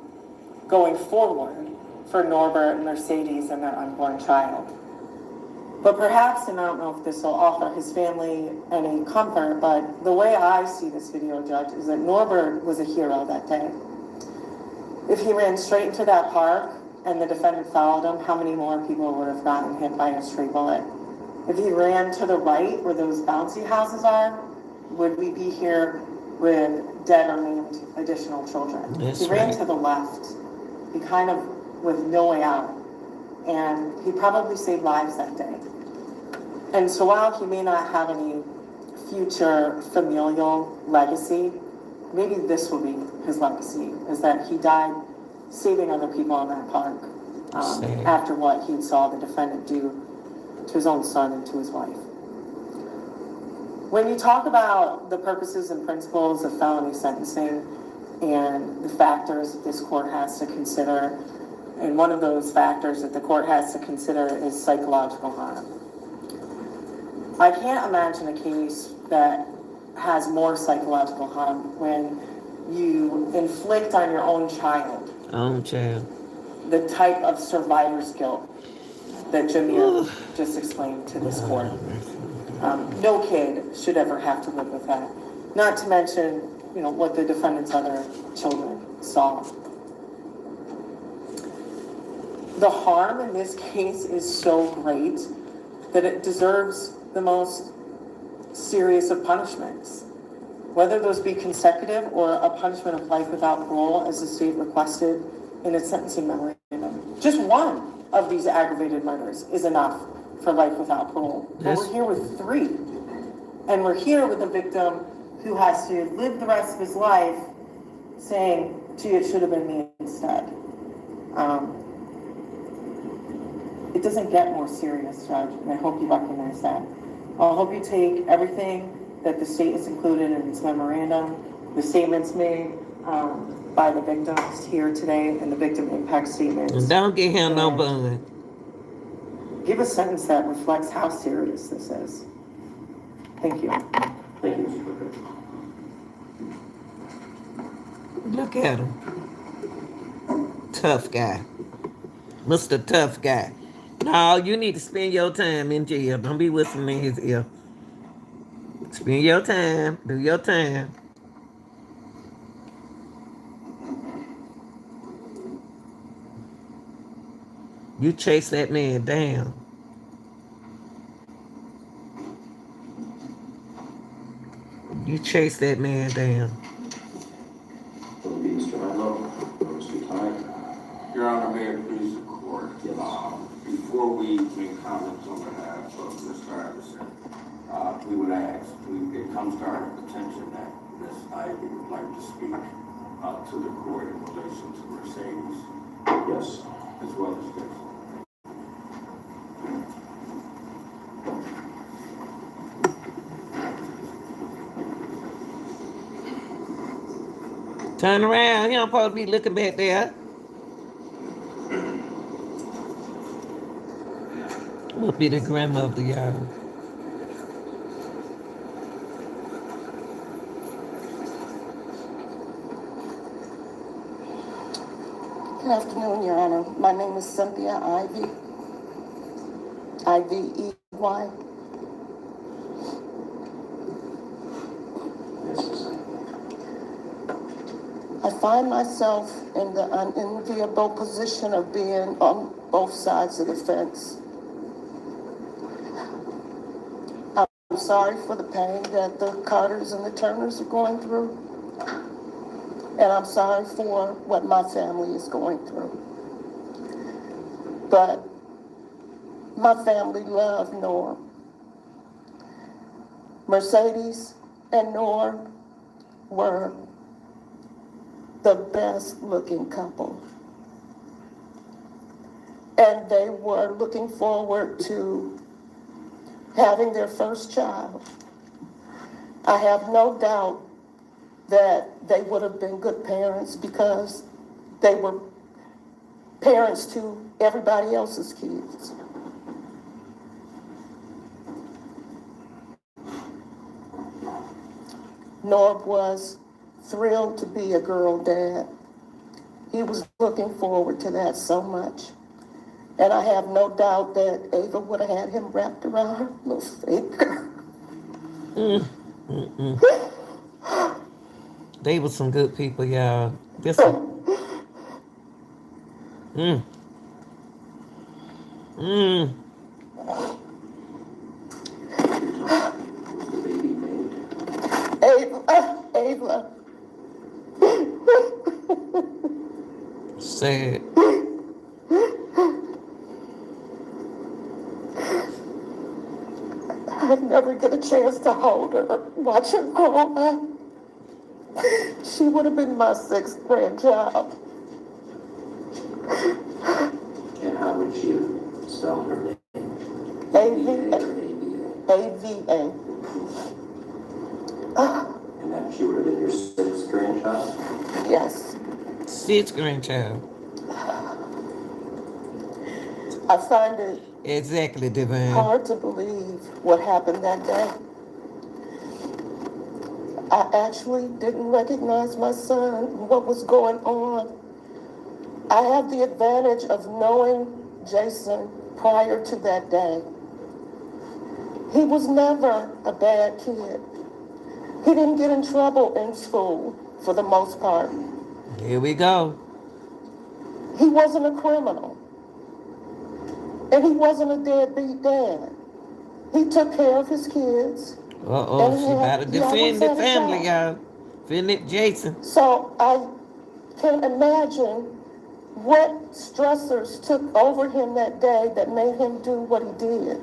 S9: going forward for Norbert and Mercedes and their unborn child. But perhaps, and I don't know if this will offer his family any comfort, but the way I see this video, Judge, is that Norbert was a hero that day. If he ran straight into that park and the defendant followed him, how many more people would have gotten hit by a stray bullet? If he ran to the right where those bouncy houses are, would we be here with dead or maimed additional children?
S1: That's
S9: He ran
S1: right.
S9: to the left. He kind of with no way out. And he probably saved lives that day. And so while he may not have any future familial legacy, maybe this will be his legacy, is that he died saving other people in that park after what he saw the defendant do to his own son and to his wife. When you talk about the purposes and principles of felony sentencing and the factors that this court has to consider, And one of those factors that the court has to consider is psychological harm. I can't imagine a case that has more psychological harm when you inflict on your own child the type of survivor's guilt that Jameer just explained to this court. No kid should ever have to live with that. Not to mention, what the defendant's other children saw. The harm in this case is so great that it deserves the most serious of punishments. Whether those be consecutive or a punishment of life without parole, as the state requested in its sentencing memorandum. Just one of these aggravated murders is enough for life without parole. But we're here with 3. And we're here with a victim who has to live the rest of his life saying, gee, it should have been me instead. It doesn't get more serious, Judge, and I hope you recognize that. I hope you take everything that the state has included in its memorandum, the statements made by the victims here today, and the victim impact statements.
S1: And don't get him no bun.
S9: Give a sentence that reflects how serious this is. Thank you.
S6: Thank you, Mr. Booker.
S1: Look at him. Tough guy. Mr. Tough Guy. No, you need to spend your time in jail. Don't be whistling in his ear. Spend your time. Do your time. You chase that man down. You chase that man down.
S6: Will it be Mr. Menlo or Mr. Tye?
S10: Your Honor, may it please the court.
S6: Yes.
S10: Before we make comments on behalf of Mr. Iverson, we would ask, it comes to our attention that Ms. Ivy would like to speak to the court in relation to Mercedes.
S6: Yes.
S10: As well as this.
S1: Turn around. He don't supposed to be looking back there. Must be the grandmother, y'all.
S11: Good afternoon, Your Honor. My name is Cynthia Ivey. I-V-E-Y.
S6: Yes, Ms. Ivy.
S11: I find myself in the unenviable position of being on both sides of the fence. I'm sorry for the pain that the Carters and the Turners are going through. And I'm sorry for what my family is going through. But my family loved Norm. Mercedes and Norm were the best looking couple. And they were looking forward to having their first child. I have no doubt that they would have been good parents because they were parents to everybody else's kids. Norb was thrilled to be a girl dad. He was looking forward to that so much. And I have no doubt that Ava would have had him wrapped around her little finger.
S1: They were some good people, y'all. This one.
S11: Ava.
S1: Sad.
S11: I never get a chance to hold her, watch her grow up. She would have been my 6th grandchild.
S6: And how would you spell her name?
S11: A-V-A.
S6: A-V-A.
S11: A-V-A.
S6: And that she would have been your 6th grandchild?
S11: Yes.
S1: 6th grandchild.
S11: I find it
S1: Exactly, Divine.
S11: hard to believe what happened that day. I actually didn't recognize my son, what was going on. I have the advantage of knowing Jason prior to that day. He was never a bad kid. He didn't get in trouble in school for the most part.
S1: Here we go.
S11: He wasn't a criminal. And he wasn't a deadbeat dad. He took care of his kids.
S1: Uh-oh, she about to
S11: He always
S1: defend the
S11: had a
S1: family,
S11: job.
S1: y'all. Defend it, Jason.
S11: So I can imagine what stressors took over him that day that made him do what he did.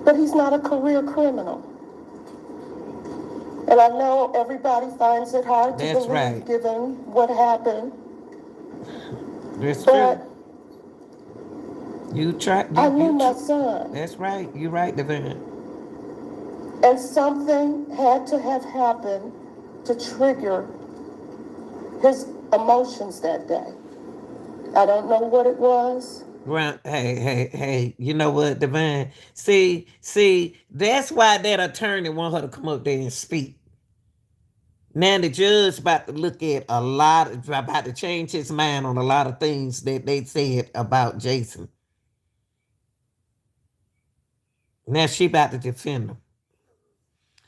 S11: But he's not a career criminal. And I know everybody finds it hard to
S1: That's
S11: believe
S1: right.
S11: given what happened.
S1: That's
S11: But
S1: true. You try.
S11: I knew my son.
S1: That's right. You're right, Divine.
S11: And something had to have happened to trigger his emotions that day. I don't know what it was.
S1: Hey, you know what, Divine? See, that's why that attorney want her to come up there and speak. Now the judge about to look at about to change his mind on a lot of things that they said about Jason. Now she about to defend him.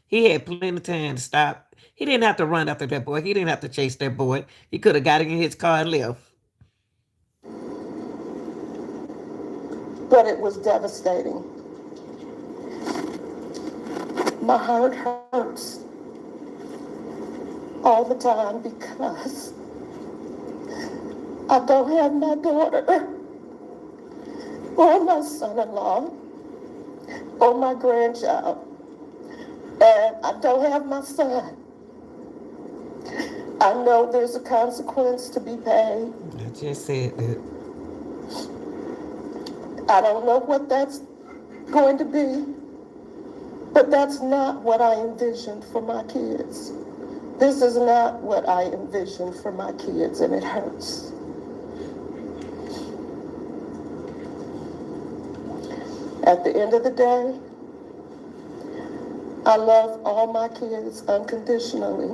S1: He had plenty of time to stop. He didn't have to run after that boy. He didn't have to chase that boy. He could have got in his car and left.
S11: But it was devastating. My heart hurts all the time because I don't have my daughter or my son-in-law or my grandchild. And I don't have my son. I know there's a consequence to be paid.
S1: I just said that.
S11: I don't know what that's going to be, but that's not what I envisioned for my kids. This is not what I envisioned for my kids, and it hurts. At the end of the day, I love all my kids unconditionally.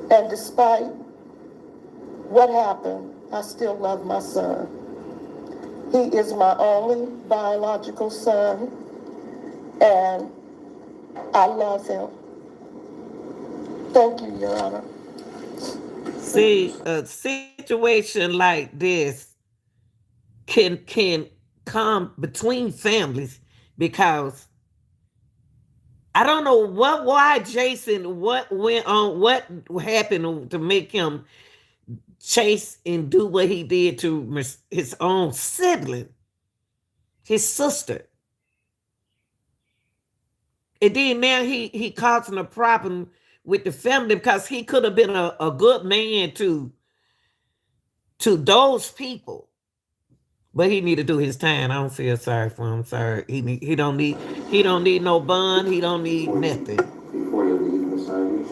S11: And despite what happened, I still love my son. He is my only biological son, and I love him. Thank you, Your Honor.
S1: See, a situation like this can come between families because I don't know why Jason, what went on, what happened to make him chase and do what he did to his own sibling, his sister. And then now he causing a problem with the family because he could have been a good man to those people. But he need to do his time. I don't feel sorry for him. Sorry. He don't need no bond. He don't need nothing.
S6: Before you leave, Miss Ivy,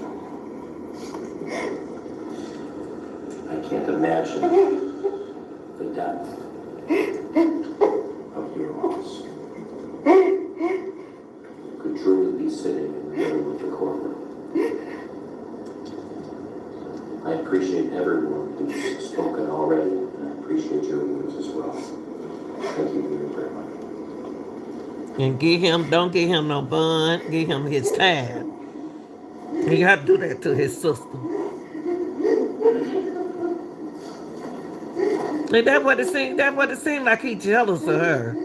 S6: I can't imagine the depth of your loss. You could truly be sitting in the middle of the courtroom. I appreciate everyone who's spoken already, and I appreciate your words as well. Thank you very much.
S1: And don't give him no bond. Give him his time. He got to do that to his sister. And that's what it seemed like he jealous of her.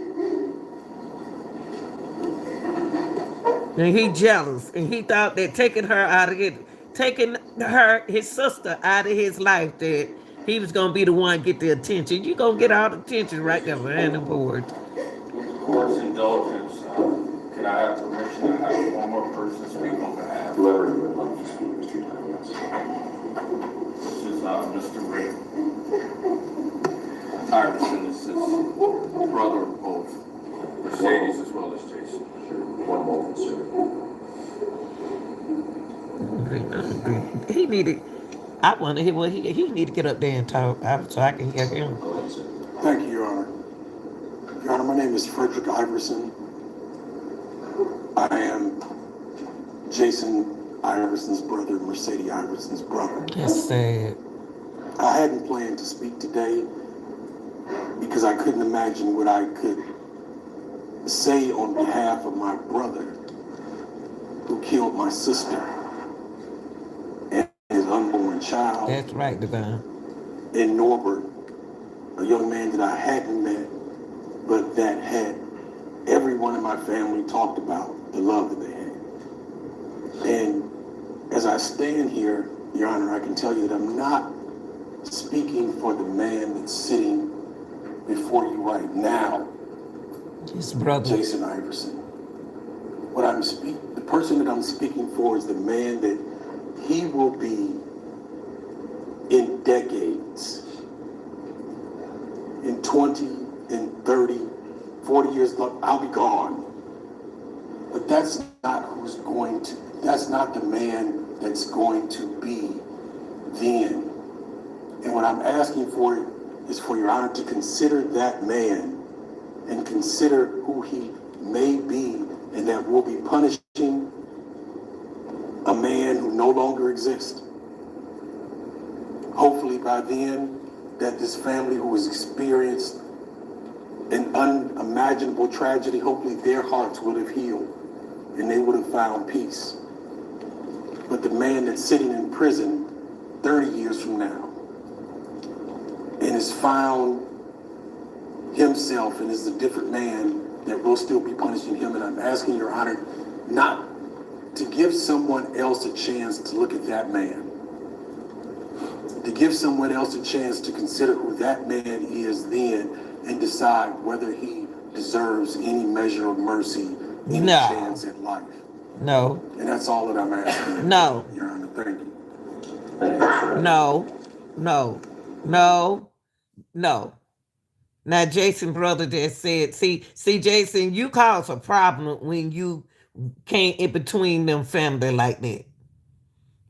S1: And he jealous. And he thought that taking his sister out of his life, that he was gonna be the one to get the attention. You gonna get all the attention right there behind the board.
S10: Court's indulgence, can I have permission to have one more person speak on behalf?
S6: Whoever you would love to speak, Mr. Thomas.
S10: This is Mr. Ray. Iverson, this is brother of both Mercedes as well as Jason.
S6: Sure, one moment, sir.
S1: He needed. I want to hear what he need to get up there and talk so I can hear him.
S6: Go ahead, sir.
S12: Thank you, Your Honor. Your Honor, my name is Frederick Iverson. I am Jason Iverson's brother, Mercedes Iverson's brother.
S1: That's sad.
S12: I hadn't planned to speak today because I couldn't imagine what I could say on behalf of my brother who killed my sister and his unborn child.
S1: That's right, Devon.
S12: In Norbert, a young man that I hadn't met, but that had everyone in my family talked about the love that they had. And as I stand here, Your Honor, I can tell you that I'm not speaking for the man that's sitting before you right now,
S1: His brother.
S12: Jason Iverson. The person that I'm speaking for is the man that he will be in decades, in 20, in 30, 40 years, I'll be gone. But that's not that's not the man that's going to be then. And what I'm asking for is for Your Honor to consider that man and consider who he may be, and that we'll be punishing a man who no longer exists. Hopefully by then, that this family who has experienced an unimaginable tragedy, hopefully their hearts would have healed and they would have found peace. But the man that's sitting in prison 30 years from now and has found himself and is a different man, that will still be punishing him. And I'm asking Your Honor not to give someone else a chance to look at that man, to give someone else a chance to consider who that man is then and decide whether he deserves any measure of mercy, any chance at life.
S1: No.
S12: And that's all that I'm asking.
S1: No.
S12: Your Honor, thank you.
S1: No. Now, Jason brother just said, see, Jason, you cause a problem when you came in between them family like that.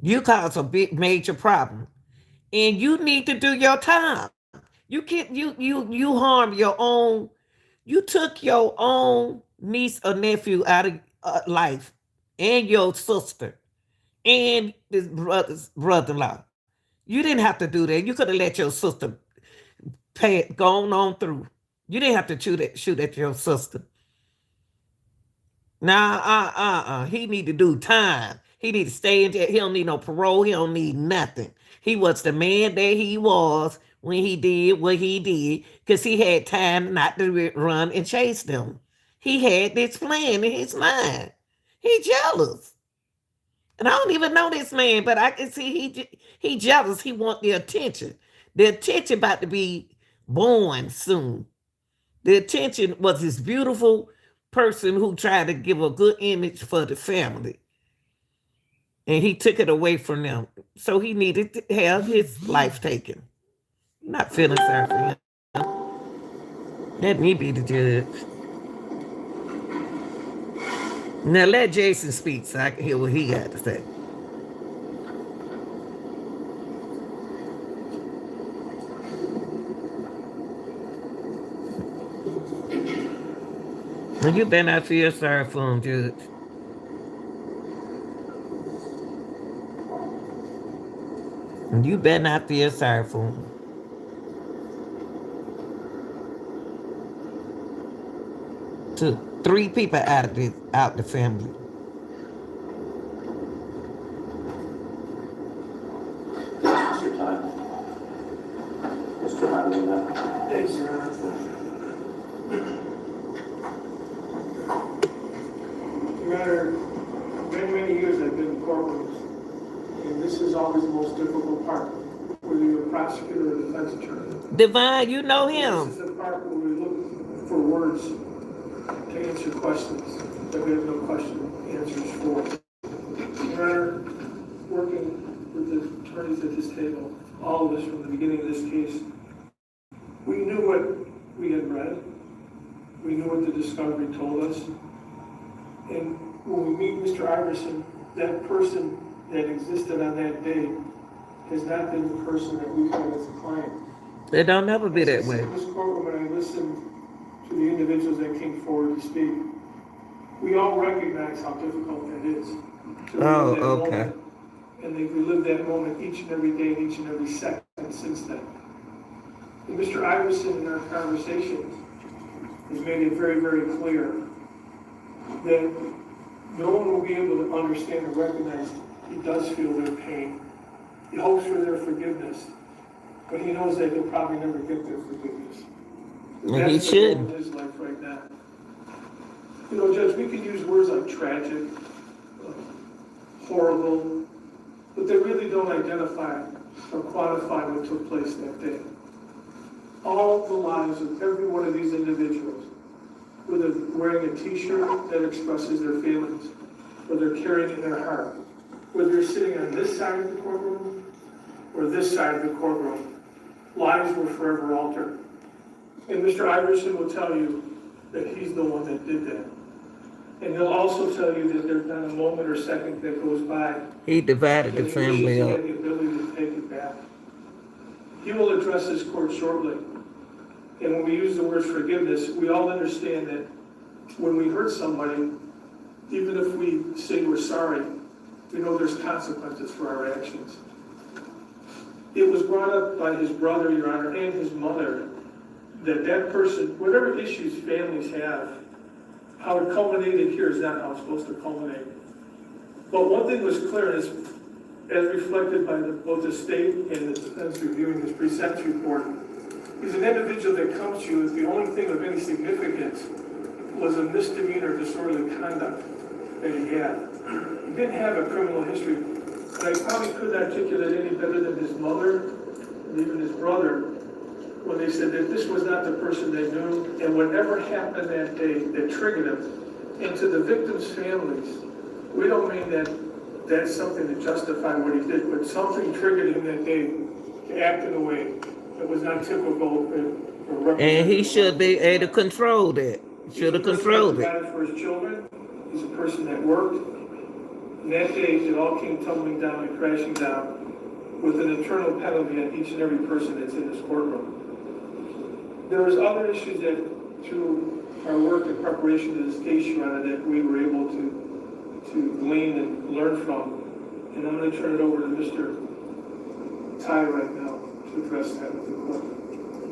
S1: You cause a big major problem. And you need to do your time. You can't, you harm your own, you took your own niece or nephew out of life, and your sister, and this brother-in-law. You didn't have to do that. You could have let your sister pay it, gone on through. You didn't have to shoot at your sister. Nah, he need to do time. He need to stay in jail. He don't need no parole. He don't need nothing. He was the man that he was when he did what he did because he had time not to run and chase them. He had this plan in his mind. He jealous. And I don't even know this man, but I can see he jealous. He want the attention. The attention about to be born soon. The attention was this beautiful person who tried to give a good image for the family. And he took it away from them. So he needed to have his life taken. Not feeling sorry for him. Let me be the judge. Now let Jason speak so I can hear what he got to say. And you better not feel sorry for him, Judge. And you better not feel sorry for him. Took 3 people out the family.
S6: This is your time. Mr. Hallelujah.
S13: Thanks, Your Honor. No matter many years I've been in courtrooms, and this is always the most difficult part, whether you're a prosecutor or a defense attorney.
S1: Divine, you know
S13: This
S1: him.
S13: is the part where we look for words to answer questions that we have no question answers for. Your Honor, working with the attorneys at this table, all of us from the beginning of this case, we knew what we had read. We knew what the discovery told us. And when we meet Mr. Iverson, that person that existed on that day has not been the person that we've had as a client.
S1: It don't never be
S13: As I
S1: that
S13: sit
S1: way.
S13: in this courtroom and I listened to the individuals that came forward to speak, we all recognize how difficult that is. To
S1: Oh,
S13: relive that
S1: okay.
S13: moment. And they've relived that moment each and every day and each and every second since then. And Mr. Iverson, in our conversation, has made it very, very clear that no one will be able to understand or recognize he does feel their pain. He hopes for their forgiveness, but he knows that he'll probably never get their forgiveness.
S1: And he
S13: That's the goal
S1: shouldn't.
S13: of his life right now. You know, Judge, we could use words like tragic, horrible, but they really don't identify or quantify what took place that day. All the lives of every one of these individuals, whether wearing a t-shirt that expresses their feelings, or they're carrying it in their heart, whether they're sitting on this side of the courtroom or this side of the courtroom, lives were forever altered. And Mr. Iverson will tell you that he's the one that did that. And he'll also tell you that there's not a moment or second that goes by
S1: He divided
S13: that
S1: the
S13: he wishes
S1: family
S13: he
S1: up.
S13: had the ability to take it back. He will address this court shortly. And when we use the words forgiveness, we all understand that when we hurt somebody, even if we say we're sorry, we know there's consequences for our actions. It was brought up by his brother, Your Honor, and his mother, that that person, whatever issues families have, how it culminated here is not how it's supposed to culminate. But one thing was clear, as reflected by both the state and the defense reviewing his pre-sentence report, is an individual that comes to you if the only thing of any significance was a misdemeanor disorderly conduct that he had. He didn't have a criminal history, and I probably couldn't articulate any better than his mother and even his brother when they said that this was not the person they knew, and whatever happened that day that triggered him. And to the victims' families, we don't mean that that's something to justify what he did, but something triggered him that day to act in a way that was not typical for
S1: And he should be able to control that. Should have controlled
S13: He's a
S1: it.
S13: person that provided for his children. He's a person that worked. And that day, it all came tumbling down and crashing down with an eternal penalty on each and every person that's in this courtroom. There was other issues that, through our work in preparation to this case, Your Honor, that we were able to glean and learn from. And I'm going to turn it over to Mr. Ty right now to address that with the court.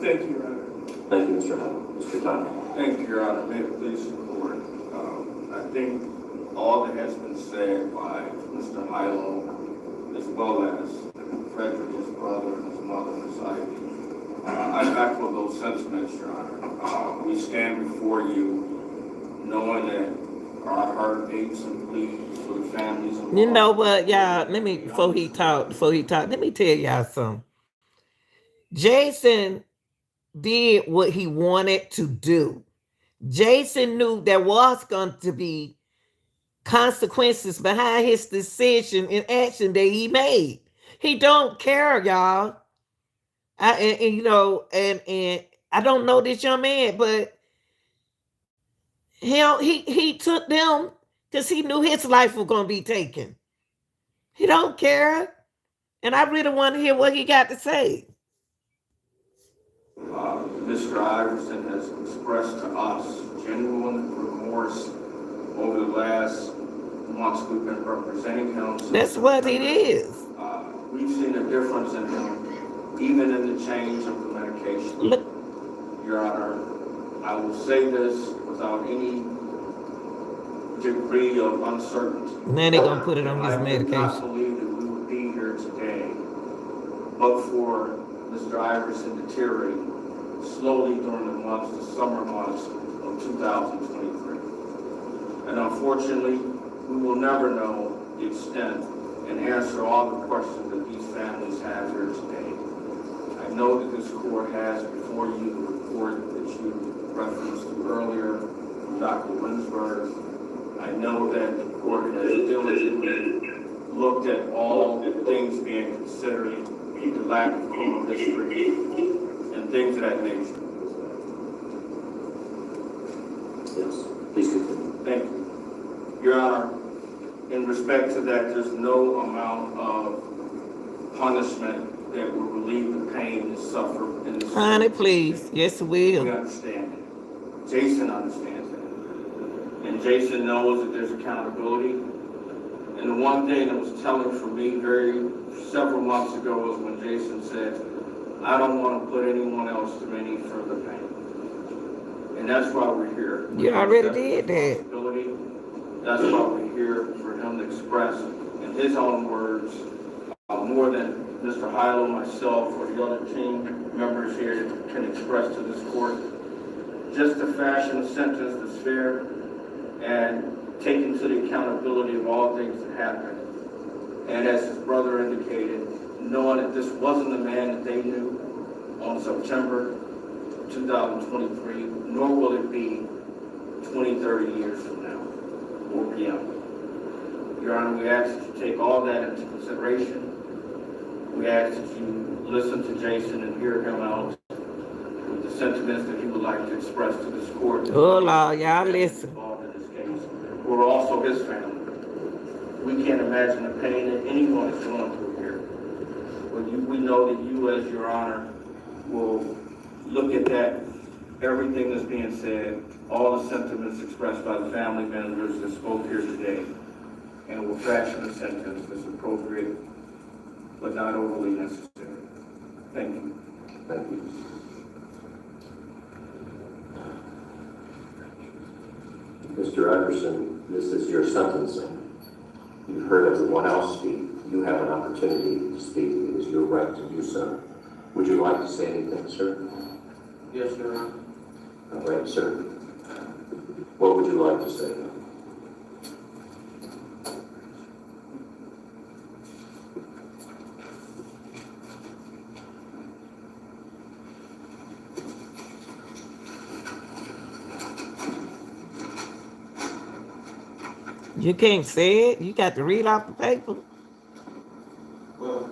S13: Thank you, Your Honor.
S6: Thank you, Mr. Hunt. Mr. Dunn.
S10: Thank you, Your Honor. May it please the court. I think all that has been said by Mr. Hilo, as well as Frederick, his brother, and his mother, Ms. Ivy, I echo those sentiments, Your Honor. We stand before you knowing that our heart aches and bleeds for the families of
S1: You know what, y'all, before he talk, let me tell y'all something. Jason did what he wanted to do. Jason knew there was going to be consequences behind his decision and action that he made. He don't care, y'all. And I don't know this young man, but he took them because he knew his life was going to be taken. He don't care. And I really want to hear what he got to say.
S10: Mr. Iverson has expressed to us genuine remorse over the last months we've been representing him.
S1: That's what it is.
S10: We've seen a difference in him, even in the change of the medication.
S1: Look.
S10: Your Honor, I will say this without any degree of uncertainty.
S1: Now they're going to put it on his
S10: I do not
S1: medication.
S10: believe that we would be here today, but for Mr. Iverson deteriorating slowly during the summer months of 2023. And unfortunately, we will never know the extent and answer all the questions that these families have here today. I know that this court has before you the report that you referenced earlier from Dr. Winsberg. I know that the court has diligently looked at all the things being considered, the lack of criminal history, and things of that nature.
S6: Yes, please continue.
S10: Thank you. Your Honor, in respect to that, there's no amount of punishment that will relieve the pain and suffer in this.
S1: Honey, please. Yes, it
S10: We
S1: will.
S10: understand it. Jason understands that. And Jason knows that there's accountability. And the one thing that was telling for me several months ago was when Jason said, I don't want to put anyone else through any further pain. And that's why we're here.
S1: You already did that.
S10: That's why we're here, for him to express in his own words, more than Mr. Hilo, myself, or the other team members here can express to this court, just to fashion a sentence that's fair and take into the accountability of all things that happened. And as his brother indicated, knowing that this wasn't the man that they knew on September 2023, nor will it be 20, 30 years from now or beyond. Your Honor, we ask that you take all that into consideration. We ask that you listen to Jason and hear him out with the sentiments that he would like to express to this court.
S1: Oh, Lord, y'all listen.
S10: Involved in this case. We're also his family. We can't imagine the pain that anyone is going through here. But we know that you, as Your Honor, will look at that, everything that's being said, all the sentiments expressed by the family members that spoke here today, and will fashion a sentence that's appropriate, but not overly necessary. Thank you.
S6: Thank you. Mr. Iverson, this is your sentencing. You've heard everyone else speak. You have an opportunity to speak. It is your right to do so. Would you like to say anything, sir?
S10: Yes, Your Honor.
S6: All right, sir. What would you like to say?
S1: You can't say it. You got to read off the paper.
S10: Well,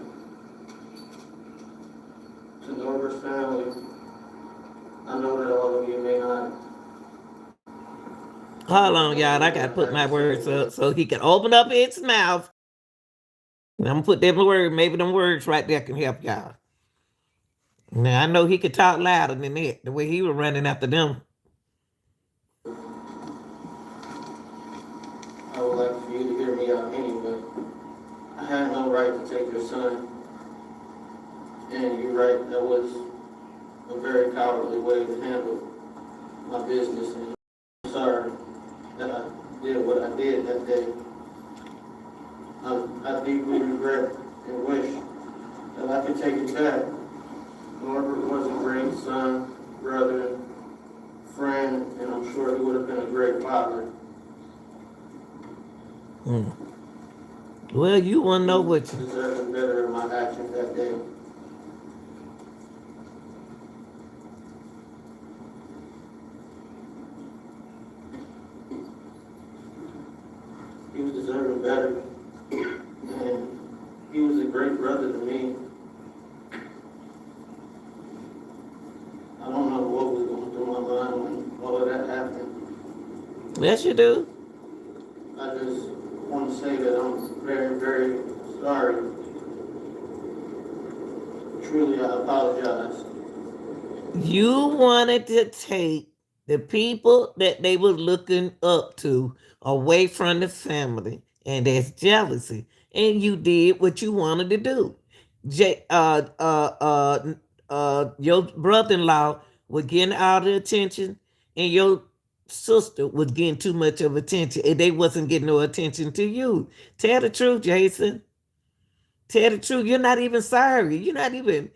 S10: to Norbert's family, I know that all of you may not.
S1: Hold on, y'all. I got to put my words up so he can open up his mouth. And I'm going to put them words, maybe them words right there can help y'all. Now, I know he could talk louder than that, the way he was running after them.
S10: I would like for you to hear me out anyway. I had no right to take your son. And you're right, that was a very cowardly way to handle my business. And I'm sorry that I did what I did that day. I deeply regret and wish that I could take it back. Norbert was a great son, brother, friend, and I'm sure he would have been a great father.
S1: Well, you want to know what you...
S10: Deserving better in my actions that day. He was deserving better. And he was a great brother to me. I don't know what was going through my mind when all of that happened.
S1: Yes, you do.
S10: I just want to say that I'm very, very sorry. Truly, I apologize.
S1: You wanted to take the people that they were looking up to away from the family, and that's jealousy. And you did what you wanted to do. Your brother-in-law was getting all the attention, and your sister was getting too much of attention, and they wasn't getting no attention to you. Tell the truth, Jason. Tell the truth. You're not even sorry. You're not even...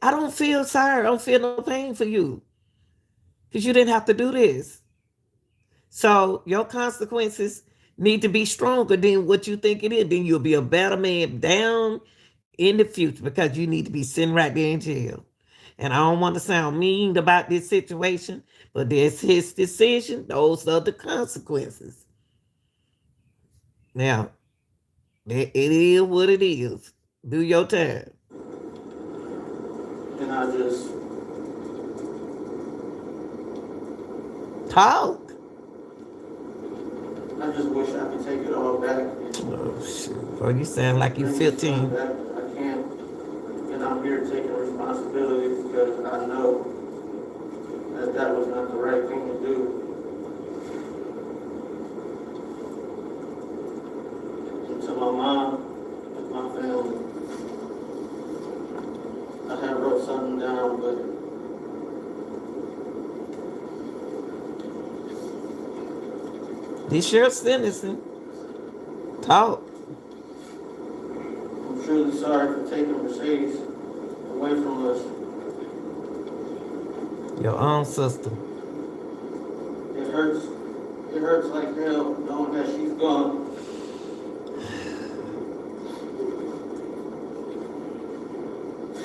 S1: I don't feel sorry. I don't feel no pain for you. Because you didn't have to do this. So your consequences need to be stronger than what you think it is. Then you'll be a better man down in the future, because you need to be sitting right there in jail. And I don't want to sound mean about this situation, but that's his decision. Those are the consequences. Now, it is what it is. Do your time.
S10: And I just...
S1: Talk.
S10: I just wish I could take it all back.
S1: Oh, shit. Oh, you sound like you 15.
S10: I can't And I'm here taking responsibility because I know that that was not the right thing to do. And to my mom, and my family, I had wrote something down, but
S1: This your citizen. Talk.
S10: I'm truly sorry for taking Mercedes away from us.
S1: Your own sister.
S10: It hurts like hell knowing that she's gone.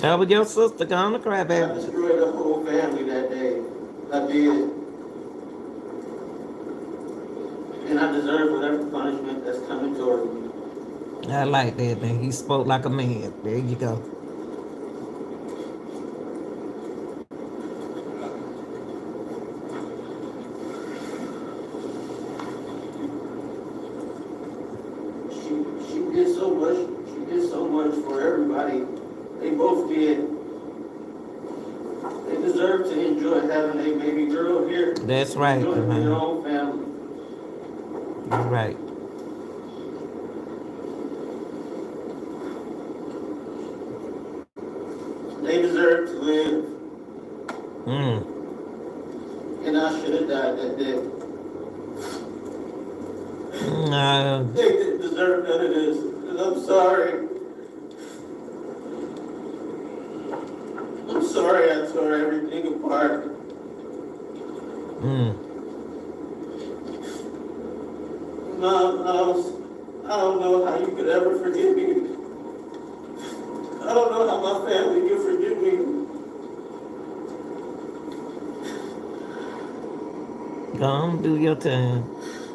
S1: That was your sister gone to cry,
S10: I
S1: baby.
S10: destroyed the whole family that day. I did. And I deserve whatever punishment that's coming towards me.
S1: I like that, man. He spoke like a man. There you go.
S10: She did so much. She did so much for everybody. They both did. They deserve to enjoy having a baby girl here.
S1: That's right,
S10: Enjoying
S1: man.
S10: their own family.
S1: You're right.
S10: They deserve to live.
S1: Mm.
S10: And I should have died that day. They didn't deserve none of this. And I'm sorry. I'm sorry I tore everything apart.
S1: Mm.
S10: Mom, I don't know how you could ever forgive me. I don't know how my family can forgive me.
S1: Go on, do your time.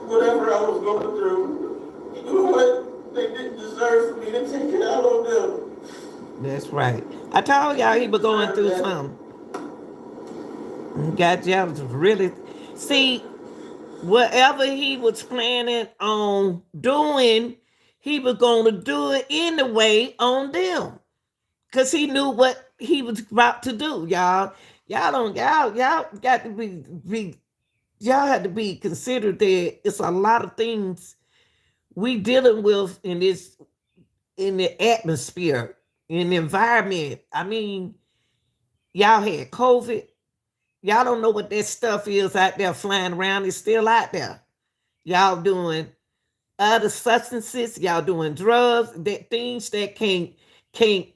S10: Whatever I was going through, you know what? They didn't deserve for me to take it out on them.
S1: That's right. I told y'all he was going through something. Got y'all to really see whatever he was planning on doing, he was going to do it anyway on them. Because he knew what he was about to do, y'all. Y'all got to be y'all had to be considered that it's a lot of things we dealing with in the atmosphere, in the environment. I mean, y'all had COVID. Y'all don't know what that stuff is out there flying around. It's still out there. Y'all doing other substances. Y'all doing drugs. That things that can't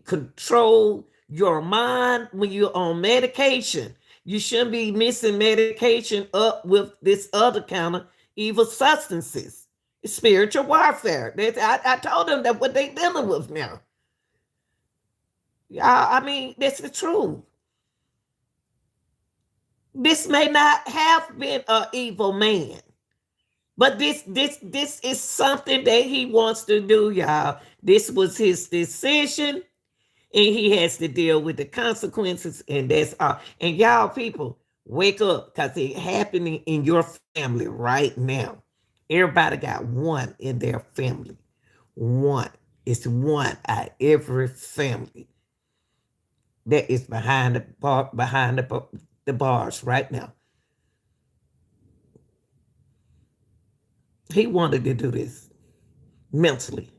S1: control your mind when you're on medication. You shouldn't be mixing medication up with this other kind of evil substances. It's spiritual warfare. I told them that what they dealing with now. I mean, that's the truth. This may not have been an evil man, but this is something that he wants to do, y'all. This was his decision, and he has to deal with the consequences, and that's all. And y'all people, wake up, because it's happening in your family right now. Everybody got one in their family. One. It's one out of every family that is behind the bars right now. He wanted to do this mentally.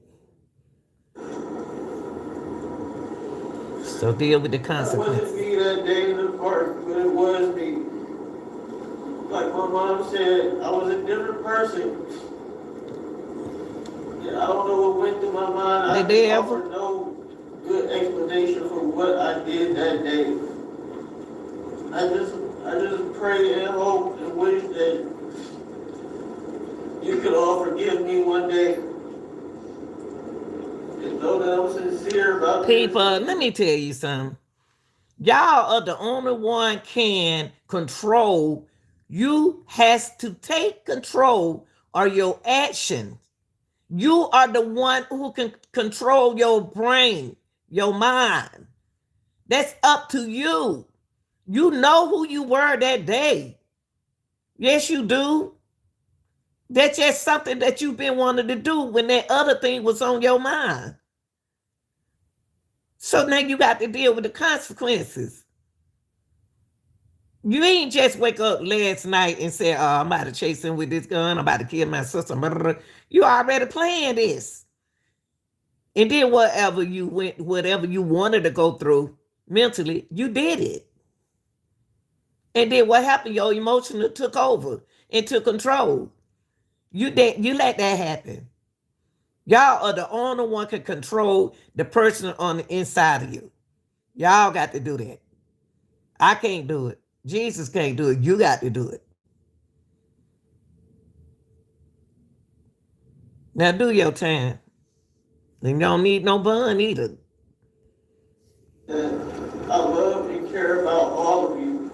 S1: So deal with the
S10: That
S1: consequences.
S10: wasn't me that day in the park, but it was me. Like my mom said, I was a different person. Yeah, I don't know what went through my mind. I
S1: Did they
S10: offer
S1: ever?
S10: no good explanation for what I did that day. I just pray and hope and wish that you could all forgive me one day. And know that I'm sincere about
S1: People,
S10: this.
S1: let me tell you something. Y'all are the only one can control. You has to take control of your actions. You are the one who can control your brain, your mind. That's up to you. You know who you were that day. Yes, you do. That's just something that you've been wanting to do when that other thing was on your mind. So now you got to deal with the consequences. You ain't just wake up last night and say, oh, I'm about to chase him with this gun. I'm about to kill my sister. Blah, blah, blah. You already planned this. And then whatever you wanted to go through mentally, you did it. And then what happened? Your emotion took over and took control. You let that happen. Y'all are the only one can control the person on the inside of you. Y'all got to do that. I can't do it. Jesus can't do it. You got to do it. Now do your time. And you don't need no bun either.
S5: And I love and care about all of you.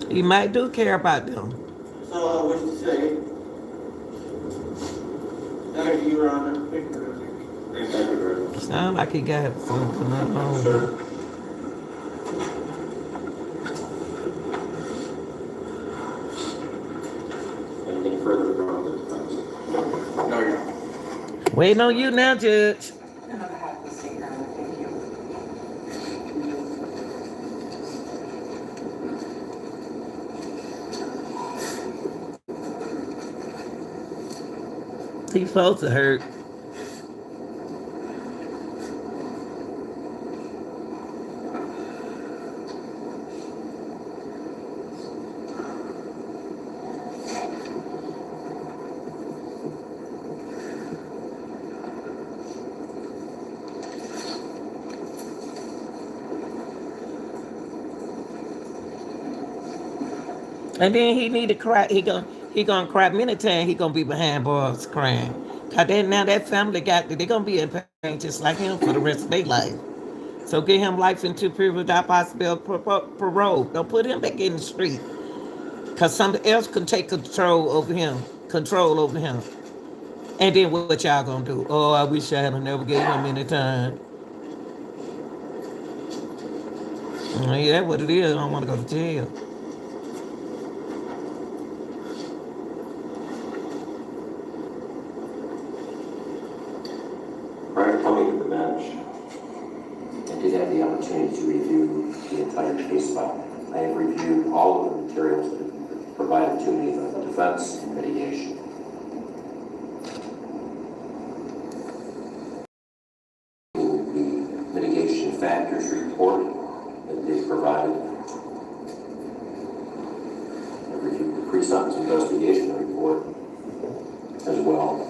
S1: You might do care about them.
S5: That's all I wish to say. Thank you, Your Honor. Thank you very much.
S1: Sound like he got something going on.
S6: Sir? Anything further from the defense?
S10: No, Your Honor.
S1: Waiting on you now, Judge. He's supposed to hurt. And then he need to cry. He gonna cry many times. He gonna be behind bars crying. Cause then now that family they gonna be in pain just like him for the rest of their life. So give him life into prison without possibility parole. Don't put him back in the street. Cause somebody else can take control over him. And then what y'all gonna do? Oh, I wish I had never gave him any time. Yeah, that's what it is. I don't want to go to jail.
S6: Prior to coming to the bench, I did have the opportunity to review the entire case file. I have reviewed all of the materials that have been provided to me by the defense and mitigation. The mitigation factors report that they've provided. I've reviewed the pre-sentence investigation report as well.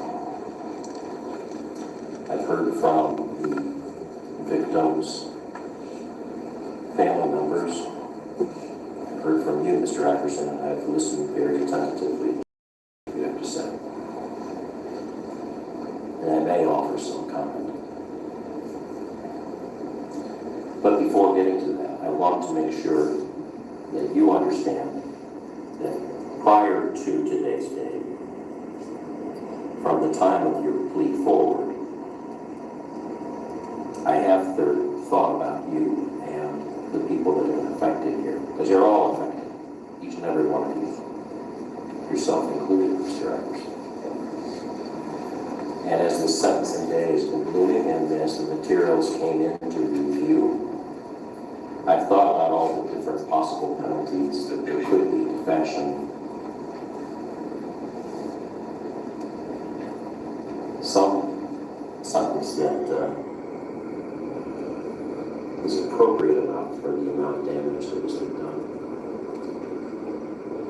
S6: I've heard from the victims' family members. I've heard from you, Mr. Iverson, and I've listened very attentively to what you have to say. And I may offer some comment. But before getting to that, I want to make sure that you understand that prior to today's date, from the time of your plea forward, I have thought about you and the people that have been affected here, because you're all affected, each and every one of you, yourself included, Mr. Iverson. And as the sentencing day is concluding and as the materials came into review, I've thought about all the different possible penalties that there could be to fashion some sentence that is appropriate enough for the amount of damage that was done.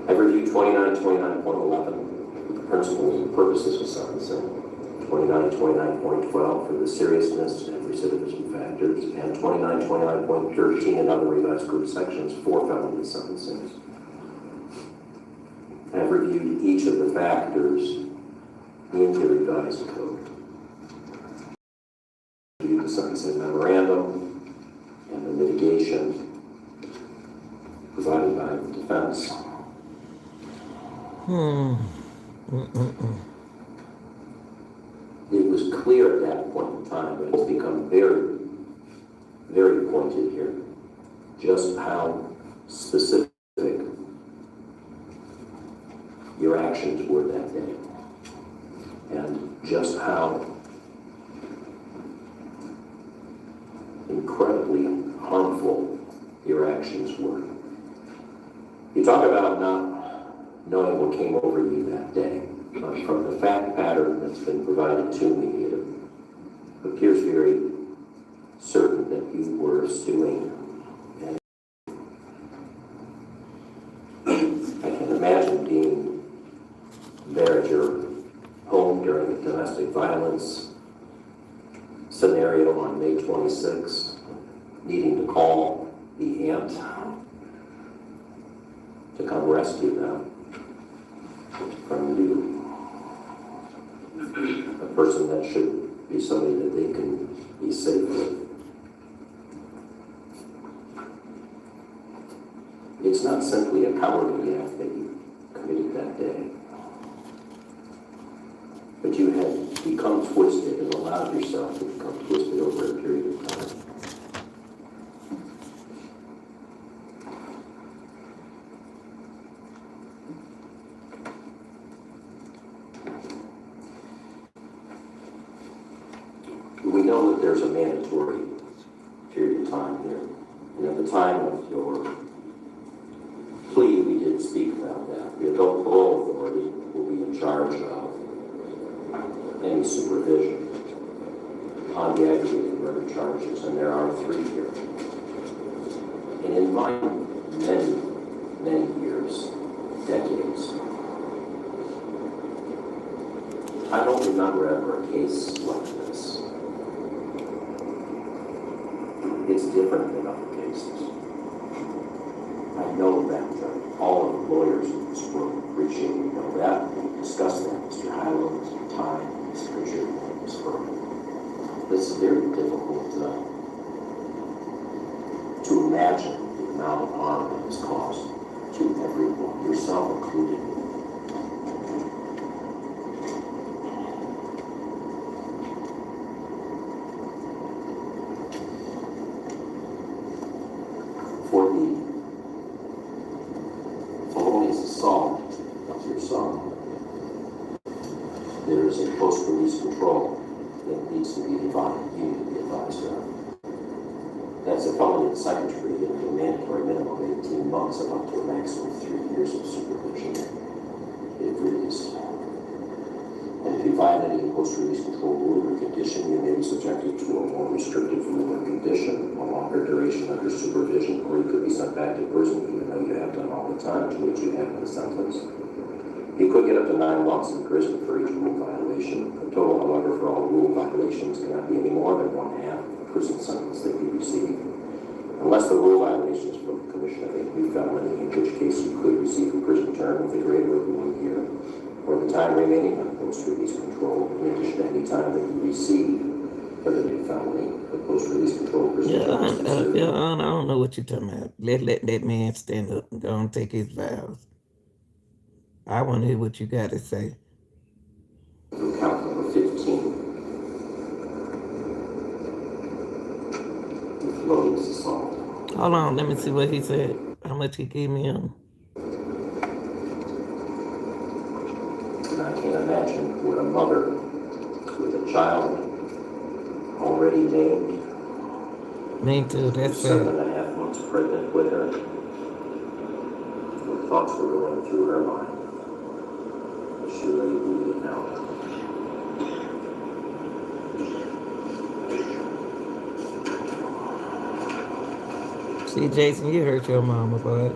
S6: I've reviewed 29.11 for the principles and purposes of sentencing, 29.12 for the seriousness and recidivism factors, and 29.13 and other revised code sections for felony sentencing. I've reviewed each of the factors in the revised code. I've reviewed the sentencing memorandum and the mitigation provided by the defense. It was clear at that point in time, but it's become very, very pointed here, just how specific your actions were that day, and just how incredibly harmful your actions were. You talk about not knowing what came over you that day. But from the fact pattern that's been provided to me, it appears very certain that you were stewing. And I can imagine being there at your home during a domestic violence scenario on May 26th, needing to call the aunt to come rescue them from you. A person that should be somebody that they can be safe with. It's not simply a cowardly act that you committed that day, but you had become twisted and allowed yourself to become twisted over a period of time. We know that there's a mandatory period of time here. And at the time of your plea, we did speak about that. The adult parole authority will be in charge of any supervision on the aggravated murder charges, and there are 3 here. And in my many years, decades, I don't remember ever a case like this. It's different than other cases. I know that all of the lawyers in this room appreciate you know that. We discussed that, Mr. Hyland, Mr. Ty, Mr. Richard, and Ms. Berman. This is very difficult to imagine the amount of harm that has caused to everyone, yourself included. For the felonious assault of your son, there is a post-release control that needs to be advised, you need to be advised of. That's a felony in second degree and a mandatory minimum of 18 months and up to a maximum of 3 years of supervision if released. And if you violate any post-release control rule or condition, you may be subjected to a more restrictive rule or condition, a longer duration under supervision, or you could be sent back to prison, even though you have done all the time to which you have been sentenced. You could get up to 9 months in prison for each rule violation. The total, however, for all rule violations cannot be any more than 1/2 the prison sentence that you receive, unless the rule violation is for the commission of a new felony, in which case you could receive a prison term with a greater of 1 year, or the time remaining on post-release control, in addition to any time that you receive for the new felony. The post-release control prison term is considered.
S1: I don't know what you're talking about. Let that man stand up and go and take his vows. I want to hear what you got to say.
S6: Count number 15. Felonious assault.
S1: Hold on, let me see what he said. How much he gave me on.
S6: And I can't imagine what a mother with a child already named,
S1: Me too, that's
S6: 7.5 months pregnant with her, what thoughts were going through her mind. She already bleeding it out.
S1: See, Jason, you hurt your mama, bud.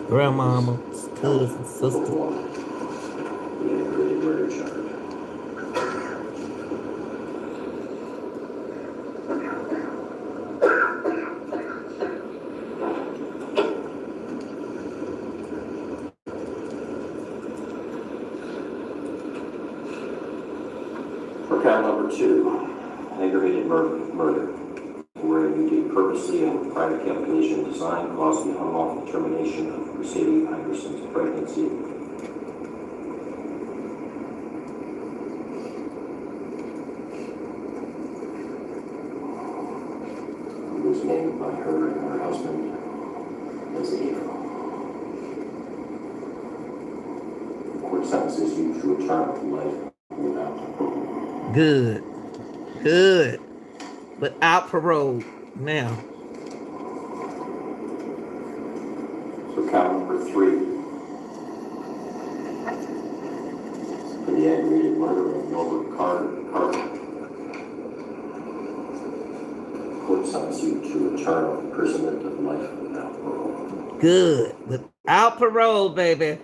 S1: Grandmama, cousin, sister.
S6: The aggravated murder charge. For count number 2, aggravated murder, where you did purposely and with private calculation design cause the unlawful termination of Mercedes Iverson's pregnancy. Who was named by her and her husband as April. The court sentences you to a term of life without parole.
S1: Good. Good. without parole now.
S6: So count number 3. For the aggravated murder of Norbert Carter. Court sentenced you to a term of imprisonment of life without parole.
S1: Good. Without parole, baby.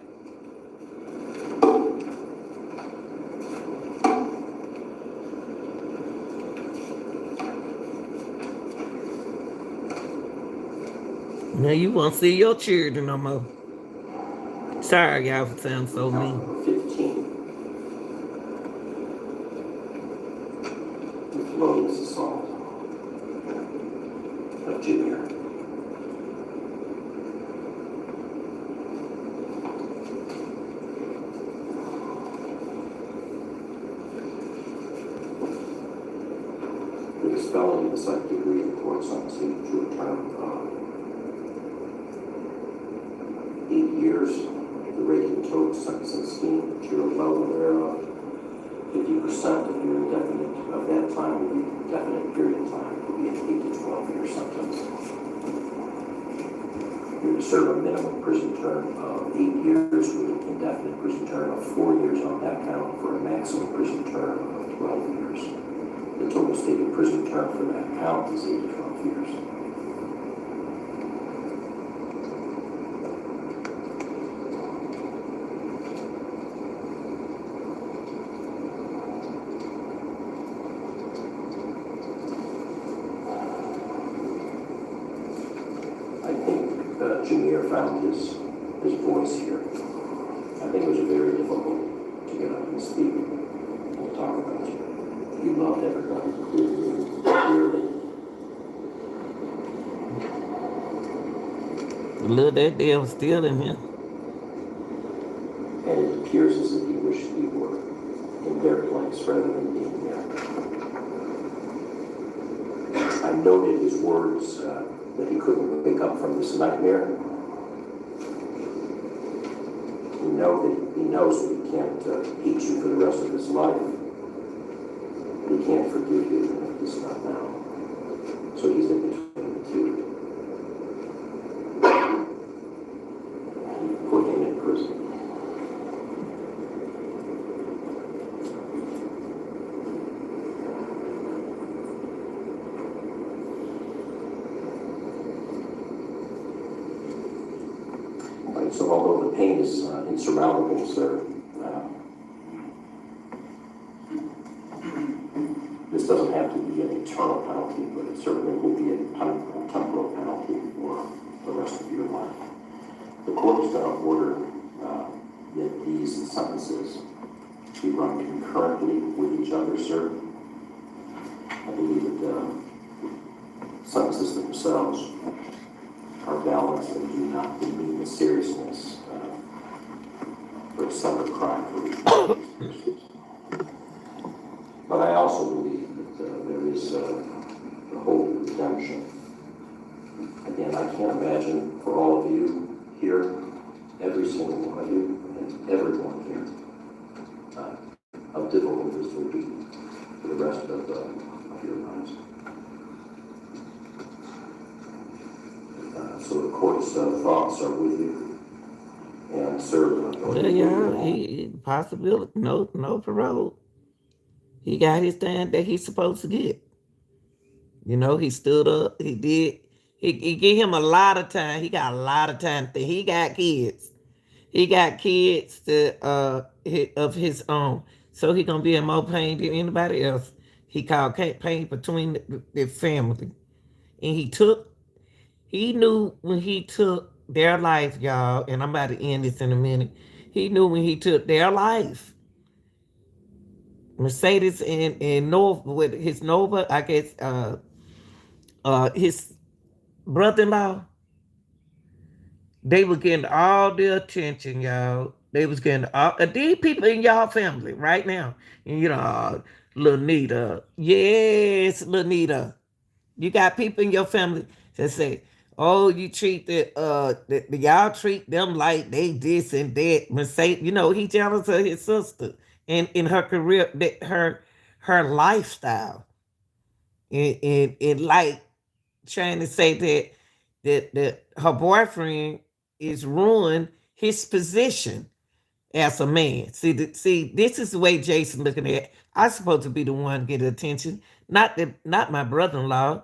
S1: Now you won't see your children no more. Sorry, y'all, for sounding so mean.
S6: 15. Felonious assault of Junior. This felony in the second degree in court sentencing to a term of 8 years. The rating total sentencing scheme that you're well aware of. 50% of your indefinite, of that time will be indefinite period of time, will be an 8 to 12 year sentence. You're to serve a minimum prison term of 8 years with an indefinite prison term of 4 years on that count for a maximum prison term of 12 years. The total stated prison term for that count is 8 to 12 years. Jameer found his voice here. I think it was very difficult to get up and speak and talk about you. You loved everybody clearly.
S1: Look, that damn still in here.
S6: And it appears as if he wished he were in their place rather than being there. I noted his words that he couldn't wake up from this nightmare. He knows that he can't hate you for the rest of his life. He can't forgive you, at least not now. So he's in between the two. He put him in prison. So although the pain is insurmountable, sir, this doesn't have to be an eternal penalty, but it certainly will be a temporal penalty for the rest of your life. The court is going to order that these sentences be run concurrently with each other, sir. I believe that the sentences themselves are balanced and do not demean the seriousness for a separate crime for each of these persons. But I also believe that there is the hope of redemption. Again, I can't imagine for all of you here, every single one of you, and everyone here, how difficult this will be for the rest of your lives. So the court's thoughts are with you. And sir,
S1: possibility, no parole. He got his time that he's supposed to get. You know, he stood up. He did. He gave him a lot of time. He got a lot of time. He got kids. He got kids of his own. So he gonna be in more pain than anybody else. He called pain between the family, and he knew when he took their life, y'all, and I'm about to end this in a minute. He knew when he took their life. Mercedes and Nova, with his Nova, I guess, his brother-in-law, they were getting all the attention, y'all. They was getting all these people in y'all family right now. And you know, Lanita. Yes, Lanita. You got people in your family that say, oh, you treat y'all treat them like they this and that. Mercedes, you know, he jealous of his sister and in her career, her lifestyle. And like trying to say that her boyfriend is ruined his position as a man. See, this is the way Jason looking at it. I'm supposed to be the one get attention, not my brother-in-law.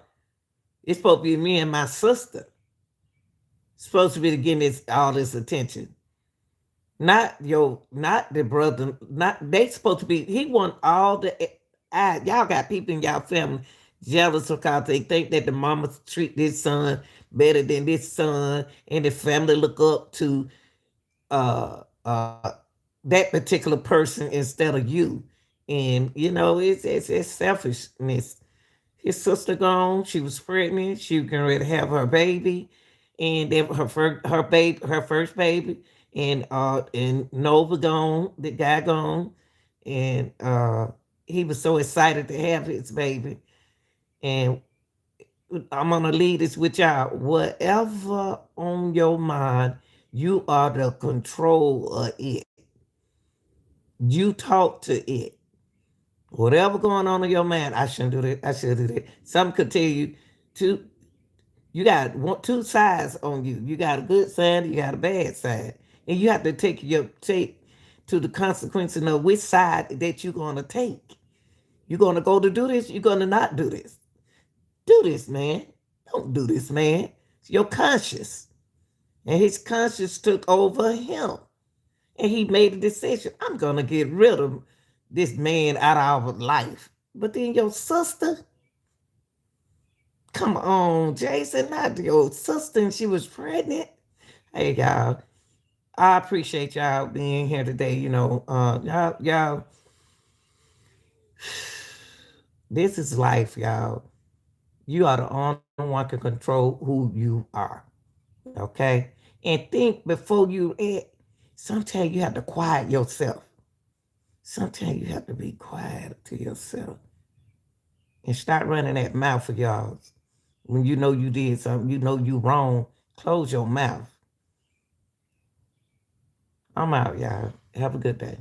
S1: It's supposed to be me and my sister. Supposed to be getting all this attention. Not the brother, not they supposed to be, he want all the y'all got people in y'all family jealous because they think that the mama treat this son better than this son, and the family look up to uh uh that particular person instead of you. And it's selfishness. His sister gone, she was pregnant, she was getting ready to have her baby, and then her first baby, and Nova gone, the guy gone, and he was so excited to have his baby. And I'm gonna leave this with y'all. Whatever on your mind, you are the control of it. You talk to it. Whatever going on in your mind, I shouldn't do that. I should do that. Some could tell you to you got two sides on you. You got a good side, you got a bad side. And you have to take to the consequences of which side that you're gonna take. You're gonna go to do this, you're gonna not do this. Do this, man. Don't do this, man. It's your conscience. And his conscience took over him. And he made a decision. I'm gonna get rid of this man out of our life. But then your sister, come on, Jason, not your sister, and she was pregnant. Hey, y'all, I appreciate y'all being here today. Y'all, this is life, y'all. You are the only one can control who you are, okay? And think before you act. Sometimes you have to quiet yourself. Sometimes you have to be quiet to yourself and start running that mouth of yours. When you know you did something, you know you wrong, close your mouth. I'm out, y'all. Have a good day.